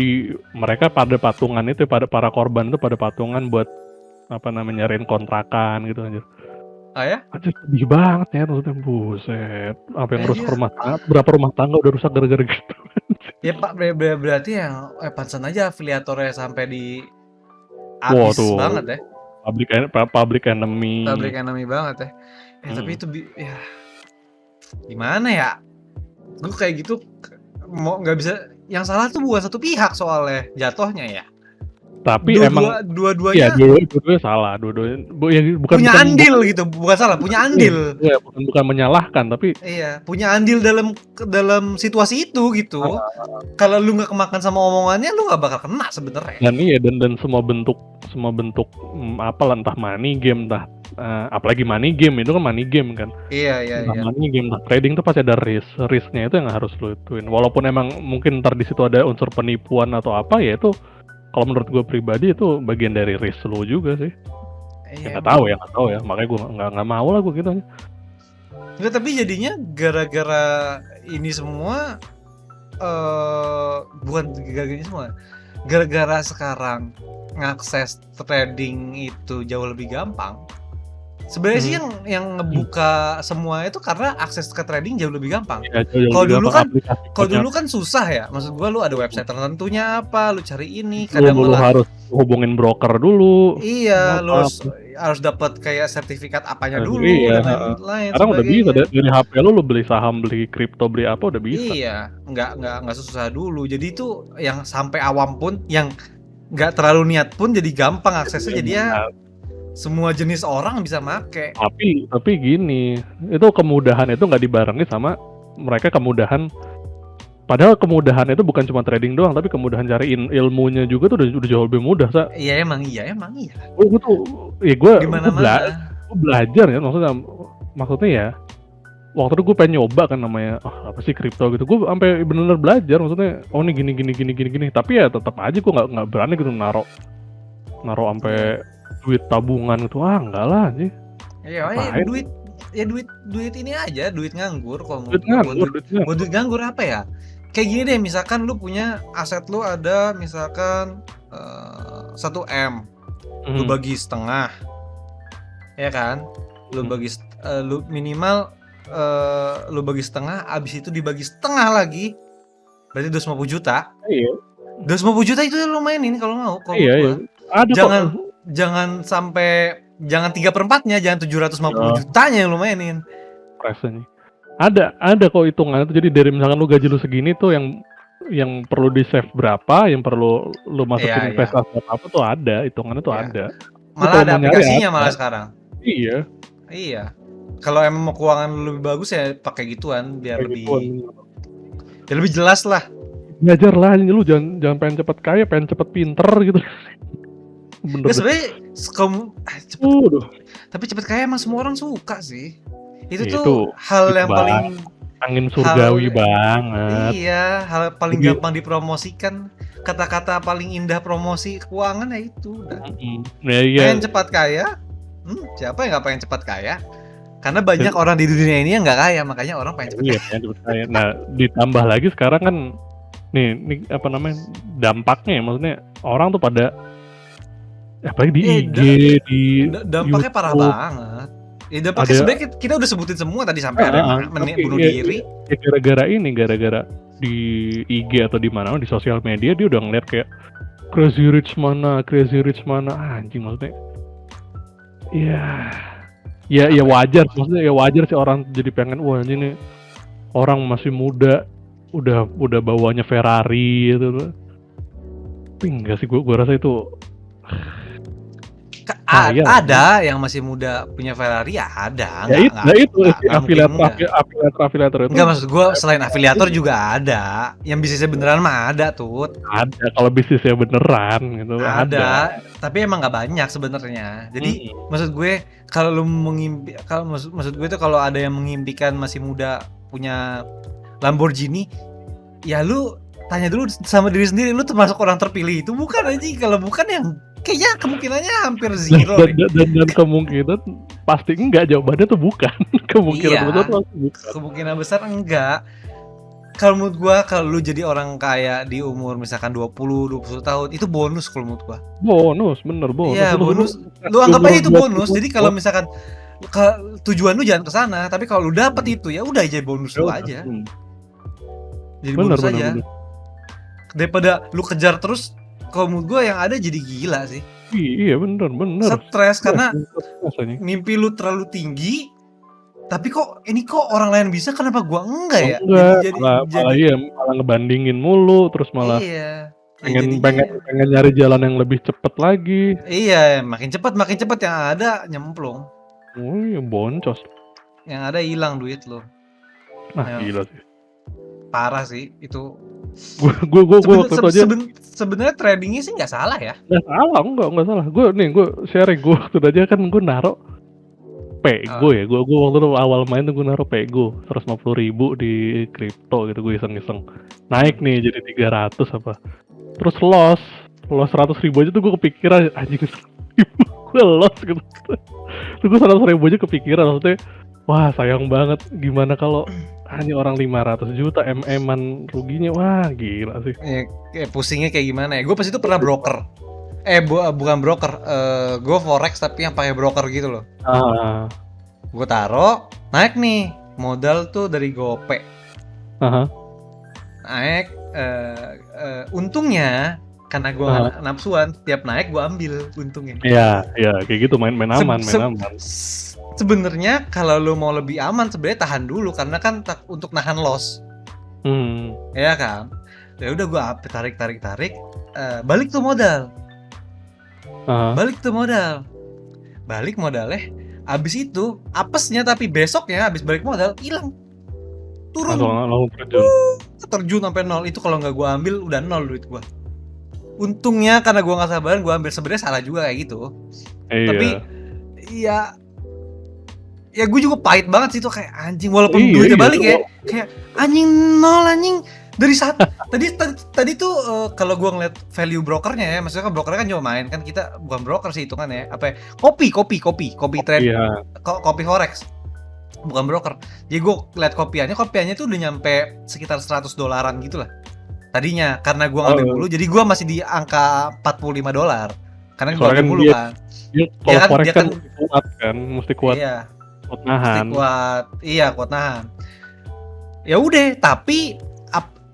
mereka pada patungan itu, pada para korban itu pada patungan buat nyariin kontrakan gitu anjir. Ah ya? Anjir sedih banget ya maksudnya, buset. Apa yang rusak rumah tangga, berapa rumah tangga udah rusak gara-gara gitu. Ya Pak, berarti yang pantesan aja afiliatornya sampai di habis banget ya. Public enemy. Public enemy banget ya. Tapi itu ya gimana ya? Gue kayak gitu mau nggak bisa, yang salah tuh bukan satu pihak soalnya jatuhnya ya. Tapi emang dua-duanya salah, dua-duanya bukan punya andil gitu, bukan salah, punya andil. Iya, bukan menyalahkan tapi iya, punya andil dalam situasi itu gitu. Kalau lu nggak kemakan sama omongannya, lu nggak bakal kena sebenarnya. Dan semua bentuk entah money game, entah apalagi money game itu kan money game kan. Iya. Money game, trading tuh pasti ada risknya, itu yang harus lu ituin. Walaupun emang mungkin ntar di situ ada unsur penipuan atau apa, ya itu kalau menurut gue pribadi itu bagian dari risk lu juga sih. Nggak tahu ya, makanya gue nggak mau lah gue gitu. Nggak, tapi jadinya gara-gara ini semua bukan gara-gara semua, gara-gara sekarang ngakses trading itu jauh lebih gampang. Sebenarnya sih yang ngebuka semua itu karena akses ke trading jauh lebih gampang. Kalau dulu kan susah ya. Maksud gua lu ada website tertentunya apa, lu cari ini, kadang lu harus hubungin broker dulu. Iya, lu harus dapat kayak sertifikat apanya dulu dan lain-lain. Sekarang udah bisa dari HP lu beli saham, beli kripto, beli apa udah bisa. Iya, nggak susah dulu. Jadi itu yang sampai awam pun, yang nggak terlalu niat pun jadi gampang aksesnya. Jadi ya semua jenis orang bisa make. Tapi gini, itu kemudahan itu nggak dibarengi sama mereka kemudahan. Padahal kemudahan itu bukan cuma trading doang, tapi kemudahan cari ilmunya juga tuh udah jauh lebih mudah, Sa. Iya emang. Gue belajar ya, maksudnya ya. Waktu itu gue pengen nyoba kan namanya, apa sih kripto gitu. Gue sampai benar-benar belajar, maksudnya ini gini. Tapi ya tetap aja gue nggak berani gitu naro sampai duit tabungan gitu, enggak lah sih. Iya, duit ini aja, duit nganggur. Kalau duit nganggur apa ya? Kayak gini deh, misalkan lu punya aset lu ada misalkan 1M, lu bagi setengah, ya kan? Lu bagi lu minimal lu bagi setengah, abis itu dibagi setengah lagi, berarti 250 juta. Iya. 250 juta itu lu mainin kalau mau. Iya. Jangan sampai, jangan 3/4-nya, jangan 750 jutanya yang lu mainin. Rasanya. Ada kok hitungannya tuh. Jadi dari misalkan lu gaji lu segini tuh yang perlu di-save berapa, yang perlu lu masukin investasi apa tuh ada, hitungannya tuh ada. Malah ada aplikasinya malah sekarang. Iya. Iya. Kalau emang mau keuangan lu lebih bagus ya pakai gituan biar lebih jelas lah. Belajar lah, lu jangan pengen cepet kaya, pengen cepet pinter gitu. Bener. Sebenarnya tapi cepet kaya emang semua orang suka sih. Itu hal yang paling angin surgawi banget. Iya, hal paling gampang dipromosikan. Kata-kata paling indah promosi keuangan ya itu udah. Pengen cepat kaya? Siapa yang nggak pengen cepat kaya? Karena banyak orang di dunia ini yang nggak kaya, makanya orang pengen cepat kaya. Pengen cepat kaya. Nah, ditambah lagi sekarang kan nih apa namanya, dampaknya ya, maksudnya orang tuh pada apalagi di IG, di dampaknya YouTube. Parah banget. Ya dampaknya sebenarnya kita udah sebutin semua tadi sampai ada bunuh diri. Ya gara-gara di IG atau di mana di sosial media dia udah ngeliat kayak crazy rich mana anjing, maksudnya ya wajar, maksudnya ya wajar sih orang jadi pengen wah anjing nih orang masih muda udah bawanya Ferrari gitu. Tapi enggak sih, gue rasa itu ada yang masih muda punya Ferrari ya ada. Itu afiliator itu. Enggak, maksud gue selain afiliator juga ada. Yang bisnisnya beneran mah ada tuh. Ada, kalau bisnisnya beneran gitu ada. Tapi emang nggak banyak sebenarnya. Jadi maksud gue kalau lu maksud gue tuh kalau ada yang mengimpikan masih muda punya Lamborghini, ya lu tanya dulu sama diri sendiri, lu termasuk orang terpilih itu bukan aja? Kalau bukan yang kayaknya kemungkinannya hampir zero. Dan kemungkinan pasti enggak, jawabannya tuh bukan. Kemungkinan besar pasti bukan. Kemungkinan besar enggak. Kalau menurut gua, kalau lu jadi orang kaya di umur misalkan 20 tahun, itu bonus kalau menurut gua. Bonus, bener bonus. Iya, bonus. Lu anggap aja itu bonus. Jadi kalau misalkan tujuan lu jangan ke sana, tapi kalau lu dapet itu ya udah aja bonus lu aja. Jadi bonus aja. Daripada lu kejar terus, kalau menurut gue yang ada jadi gila sih. Iya bener. Stres karena mimpi lu terlalu tinggi, tapi kok orang lain bisa, kenapa gua enggak ya? Malah ngebandingin mulu, terus malah pengen nyari jalan yang lebih cepet lagi. Iya, makin cepat yang ada nyemplung. Oh iya, boncos. Yang ada hilang duit lo. Gila sih. Parah sih itu. Gue waktu itu aja sebenarnya tradingnya sih nggak salah ya? Nggak salah. Gue sharing, gue waktu itu aja kan gue naro Pego ya. Gue waktu itu awal main tuh gue naro Pego 150.000 di kripto gitu, gue iseng naik nih jadi 300 apa. Terus loss 100.000 aja tuh gue kepikiran anjing gue loss gitu. Tuh gue 100.000 aja kepikiran, maksudnya wah sayang banget, gimana kalau hanya orang 500 juta MM-an ruginya, wah gila sih. Kayak pusingnya kayak gimana ya? Gue pas itu pernah broker. Bukan broker, gue forex tapi yang pakai broker gitu loh. Gue taro, naik nih, modal tuh dari Gope. Naik, untungnya karena gue nafsuan, tiap naik gue ambil untungnya. Iya, kayak gitu, main aman. Sebenarnya kalau lu mau lebih aman sebenarnya tahan dulu karena kan untuk nahan loss. Ya kan. Ya udah gue tarik, balik tuh modal. Balik modalnya. Abis itu apesnya, tapi besoknya abis balik modal hilang. Turun. Langsung terjun sampai 0. Itu kalau nggak gue ambil udah 0 duit gue. Untungnya karena gue nggak sabaran gue ambil. Sebenarnya salah juga kayak gitu. Tapi ya gue juga pahit banget sih tuh, kayak anjing walaupun duitnya balik ya, kayak anjing 0 anjing dari saat tadi tuh kalau gue ngeliat value brokernya ya, maksudnya kan brokernya kan cuma main, kan kita bukan broker sih hitungan ya, apa ya, kopi trade, kopi forex, bukan broker. Jadi gue ngeliat kopiannya tuh udah nyampe sekitar $100 gitu lah tadinya, karena gue ngambil dulu, jadi gue masih di angka $45 karena gue ambil dulu kan. Kalau forex kan kuat kan, mesti kuat. Kuat nahan. Kuat nahan. Ya udah, tapi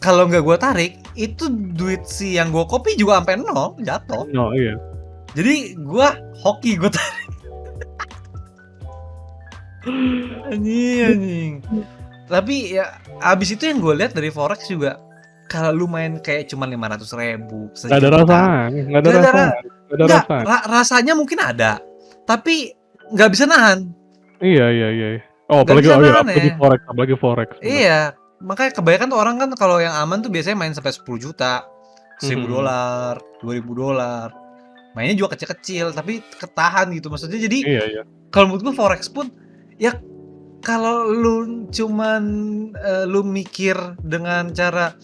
kalau nggak gue tarik, itu duit si yang gue kopi juga sampai 0 jatuh. Iya. Jadi gue hoki gue tarik. Anjing. Tapi ya abis itu yang gue lihat dari forex juga, kalau lu main kayak cuma 500.000, Nggak ada sejuta, rasanya, nggak ada nggak ada rasanya, nggak ada nggak rasanya. rasanya mungkin ada, tapi nggak bisa nahan, Iya, iya, iya. Oh, nggak apalagi bisa oh iya, nahan ya. apalagi forex, bener. Iya, makanya kebanyakan tuh orang kan kalau yang aman tuh biasanya main sampai 10 juta, Mhm. $1.000, $2.000. Mainnya juga kecil-kecil tapi ketahan gitu maksudnya. Jadi Iya, iya. kalau menurut gua forex pun ya kalau lu cuman lu mikir dengan cara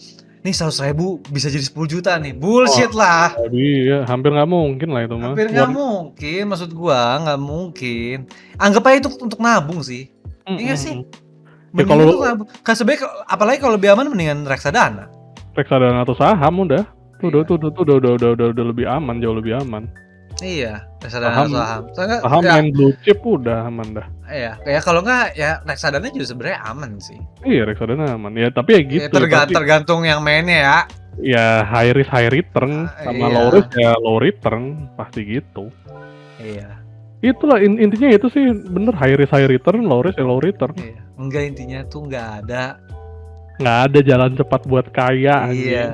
nih 100.000 bisa jadi 10 juta nih, Wah, bullshit lah. iya, hampir nggak mungkin lah itu mah. Hampir nggak mungkin, maksud gua nggak mungkin. Anggap aja itu untuk nabung sih. Iya sih? Mhm. Ya Mendingan tuh kalau nabung. Kan sebenarnya apalagi kalau lebih aman mendingan reksadana. reksadana atau saham udah, Iya. udah lebih aman, jauh lebih aman. Iya, reksadana Saham saham. Soalnya saham ya main blue chip udah aman dah. iya, ya kalau nggak ya reksadana juga sebenarnya aman sih. Iya, reksadana aman. Ya tapi ya Ya gitu, tapi tergantung yang mainnya ya. ya high risk high return sama low risk Iya. ya low return, pasti gitu. Iya. Itulah intinya itu sih, bener, high risk high return, low risk ya low return. Iya. Enggak, intinya tuh nggak ada. Nggak ada jalan cepat buat kaya, anjing. Iya.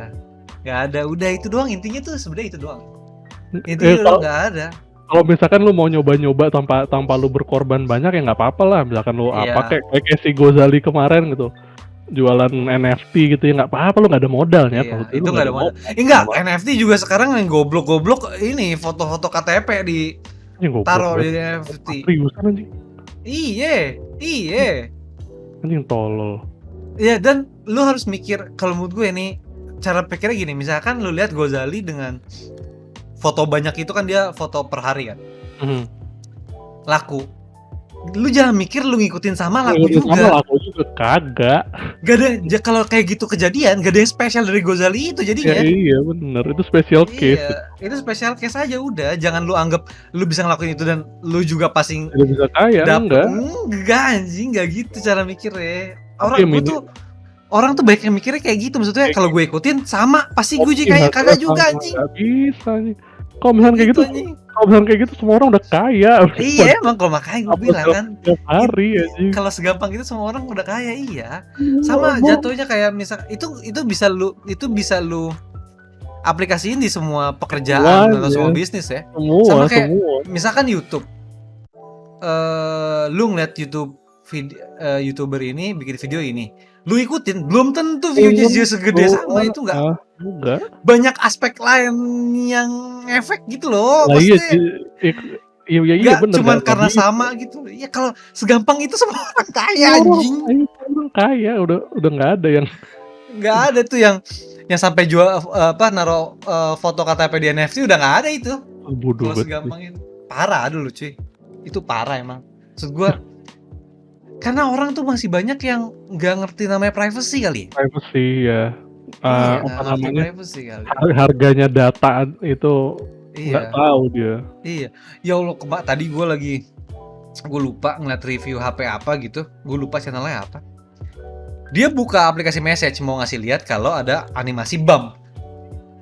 Nggak ada. Udah itu doang, intinya tuh sebenarnya itu doang. Intinya udah Kalau nggak ada. kalau misalkan lu mau nyoba-nyoba tanpa lu berkorban banyak ya nggak apa-apa lah. Misalkan lu apa Iya. kayak si Gozali kemarin gitu, jualan NFT gitu ya nggak apa-apa, lu nggak ada modalnya, Iya, kalau itu lu nggak nggak ada ada modal. modal Enggak, sama NFT juga sekarang yang goblok-goblok ini foto-foto KTP di anjing, goblok taruh banget. di NFT. Seriusan anjing, Iya, iya. anjing tolol. Iya, dan lu harus mikir kalau menurut gue nih cara pikirnya gini, misalkan lu lihat Gozali dengan foto banyak itu kan dia foto per hari kan, Mhm. laku. Lu jangan mikir lu ngikutin sama laku Ngikutin sama juga. laku juga kagak. Gak ada kalau kayak gitu kejadian, gak ada yang spesial dari Gozali itu Ya jadinya. iya bener, itu special case. Iya, itu special case aja udah. Jangan lu anggap lu bisa ngelakuin itu dan lu juga pasti Tidak bisa kaya, dapet. enggak. Enggak anjing, gak gitu cara mikirnya. Tapi ya Orang tuh banyak yang mikirnya kayak gitu. Maksudnya kalau gue ikutin sama pasti gue juga kayak kagak juga anjing. Nggak bisa nih. Kalau misalkan kayak Gitu gitu, anjing. semua orang udah kaya. Iya emang kalau makanya gue bilang kan Tiap hari anjing. kalau segampang itu semua orang udah kaya, iya. Iya, Sama emang. jatuhnya kayak misal itu bisa lu aplikasiin di semua pekerjaan atau semua bisnis ya. Sama kayak Semua. misalkan YouTube. Lu ngeliat YouTuber ini bikin video ini, lu ikutin, belum tentu view-nya dia segede sama itu Enggak. banyak aspek lain yang efek gitu loh. Lah iya Maksudnya iya nggak bener, cuman nggak karena bisa. sama gitu. Ya kalau segampang itu semua orang kaya anjing. Orang kaya udah nggak ada yang Nggak ada tuh yang sampai jual naruh foto KTP di NFT udah nggak ada itu. bodoh Kalau banget. segampang itu parah dulu cuy. Itu parah emang. Maksud gua karena orang tuh masih banyak yang nggak ngerti namanya privacy kali ya. Privacy ya. Iya, Apa nggak ngerti namanya? privacy kali. Harganya data itu nggak Iya, tahu dia. iya. Ya Allah, tadi gue lupa ngeliat review HP apa gitu. Gue lupa channelnya apa. Dia buka aplikasi message mau ngasih lihat kalau ada animasi bump.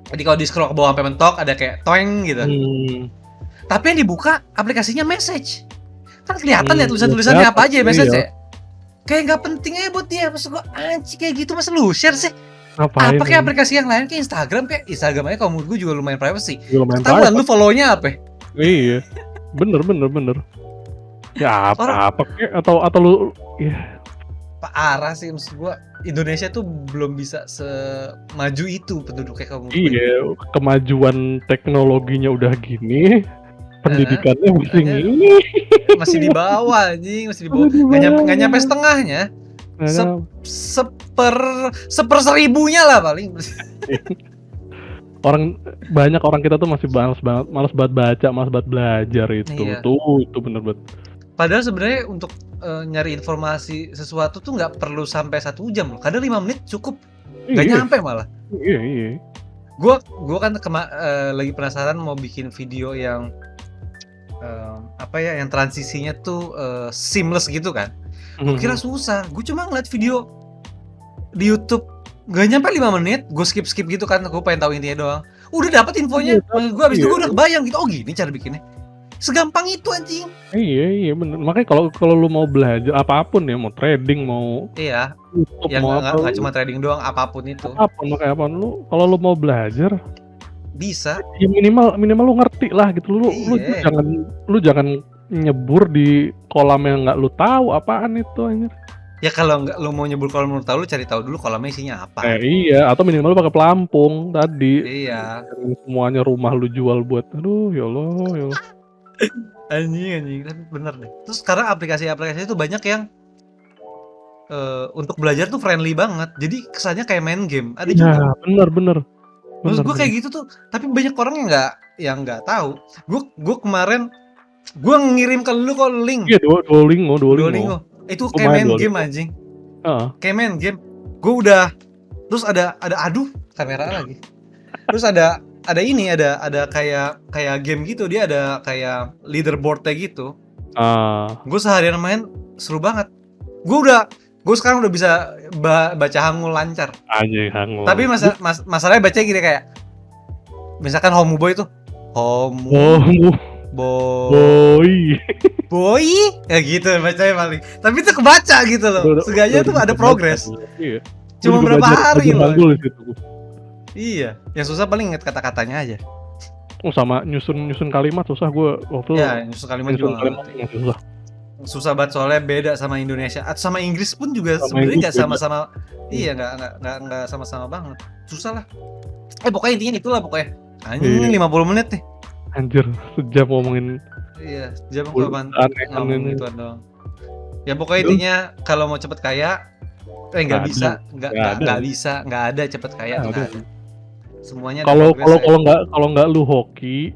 Jadi kalau di scroll ke bawah sampai mentok ada kayak toeng gitu. Tapi yang dibuka aplikasinya message. Kan kelihatan ya tulisan-tulisannya apa aja ya message ya. Kayak nggak penting aja buat dia. Maksud gue anjing kayak gitu masa lu share sih? Ngapain? Apa kayak aplikasi yang lain kayak Instagram aja kalau menurut gue juga lumayan privacy. Lumayan Ketahuan lu follow-nya apa? Iya. Bener. Ya apa kek atau lu ya Parah sih maksud gua Indonesia tuh belum bisa semaju itu penduduknya kalau menurut gue. iya, kemajuan teknologinya udah gini, pendidikannya masih gini. Masih di bawah anjing, masih di bawah. Nggak nyampe setengahnya. Seper seribunya lah paling. Banyak orang kita tuh masih malas banget baca, malas banget belajar itu. Iya. Itu bener banget. Padahal sebenarnya untuk nyari informasi sesuatu tuh nggak perlu sampai 1 jam loh. Kadang 5 menit cukup. Nggak nyampe malah. Iya. Gua kan lagi penasaran mau bikin video yang yang transisinya tuh seamless gitu kan. Gue kira susah. Gue cuma ngeliat video di YouTube nggak nyampe 5 menit. Gue skip gitu kan. Gue pengen tahu intinya doang. Udah dapet infonya. Gue abis itu gue udah kebayang gitu. Oh gini cara bikinnya. segampang itu anjing. Iya bener. Makanya kalau lu mau belajar apapun ya, mau trading, mau Iya. YouTube, Ya mau apa, nggak cuma trading doang, apapun itu. apapun makanya apapun kalau lu mau belajar bisa. Ya minimal lu ngerti lah gitu. Iya. Lu jangan nyebur di kolam yang nggak lu tahu apaan itu anjir. Ya kalau nggak lu mau nyebur kolam lu tahu, lu cari tahu dulu kolamnya isinya apa. Iya, atau minimal lu pakai pelampung tadi. Iya. Semuanya rumah lu jual buat aduh ya Allah. Anjing kan bener deh. Terus sekarang aplikasi-aplikasi itu banyak yang untuk belajar tuh friendly banget. Jadi kesannya kayak main game. Ada juga. Bener. Maksud gue kayak gitu tuh, tapi banyak orang yang nggak tahu. Gue kemarin gue ngirim ke lu kok link. Iya, Duolingo. Itu kayak main game anjing. Kayak main game. Gue udah terus ada aduh kamera lagi. Terus ada ini ada kayak game gitu, dia ada kayak leaderboardnya gitu. Gue seharian main seru banget. Gue sekarang udah bisa baca Hangul lancar. Anjing Hangul. Tapi masalahnya baca gini kayak misalkan Homuboy tuh. Boy. Ya gitu bacanya paling. Tapi itu kebaca gitu loh. Seenggaknya tuh ada progres. Iya. Cuma berapa hari loh. Iya, yang susah paling inget kata-katanya aja. Sama nyusun kalimat susah gue waktu. Ya, nyusun kalimat juga susah. Susah banget soalnya beda sama Indonesia. Atau sama Inggris pun juga sebenarnya nggak sama-sama. Iya, nggak sama-sama banget. Susah lah. Pokoknya intinya itulah pokoknya. Anjing 50 menit nih. Anjir, sejam ngomongin. Iya, sejam ngomongin gituan doang. Ya pokoknya intinya kalau mau cepet kaya, nggak ada cepet kaya. Semuanya kalau nggak lu hoki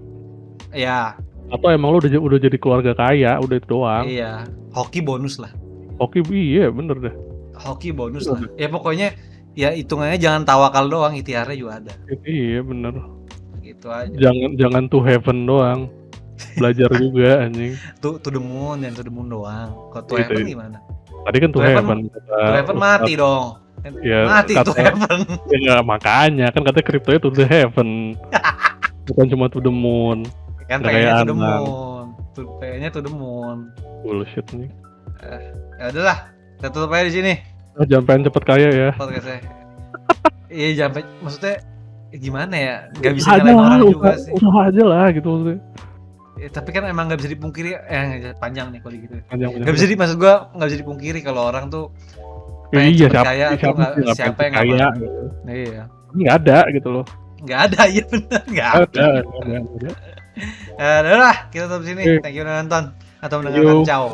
ya atau emang lu udah jadi keluarga kaya udah itu doang. Iya, hoki bonus lah. Hoki iya bener deh. Hoki bonus lah. Ya pokoknya ya hitungannya jangan tawakal doang, ikhtiarnya juga ada. Iya bener. Gitu aja. Jangan to heaven doang. Belajar juga anjing. To the moon dan to the moon doang. Kalau to heaven gimana? Tadi kan to heaven. To heaven mati dong. Ya, mati to heaven. Ya makanya kan katanya kriptonya to the heaven. Bukan cuma to the moon. Kan kayaknya to the moon. Kayaknya to the moon. Bullshit nih. Ya udahlah, kita tutup aja di sini. Jangan pengen cepet kaya ya. Podcastnya. Iya jangan, maksudnya gimana ya? Gak bisa nyalain orang juga sih. Usaha aja lah gitu maksudnya. Tapi kan emang gak bisa dipungkiri. Panjang nih kalau gitu. Panjang. Gak bisa maksud gua gak bisa dipungkiri kalau orang tuh iya siapa yang kaya gitu. Iya. Nggak ada gitu loh. Nggak ada, iya benar nggak ada. Udah lah, kita tutup sini. Thank you udah nonton atau mendengarkan. Ciao.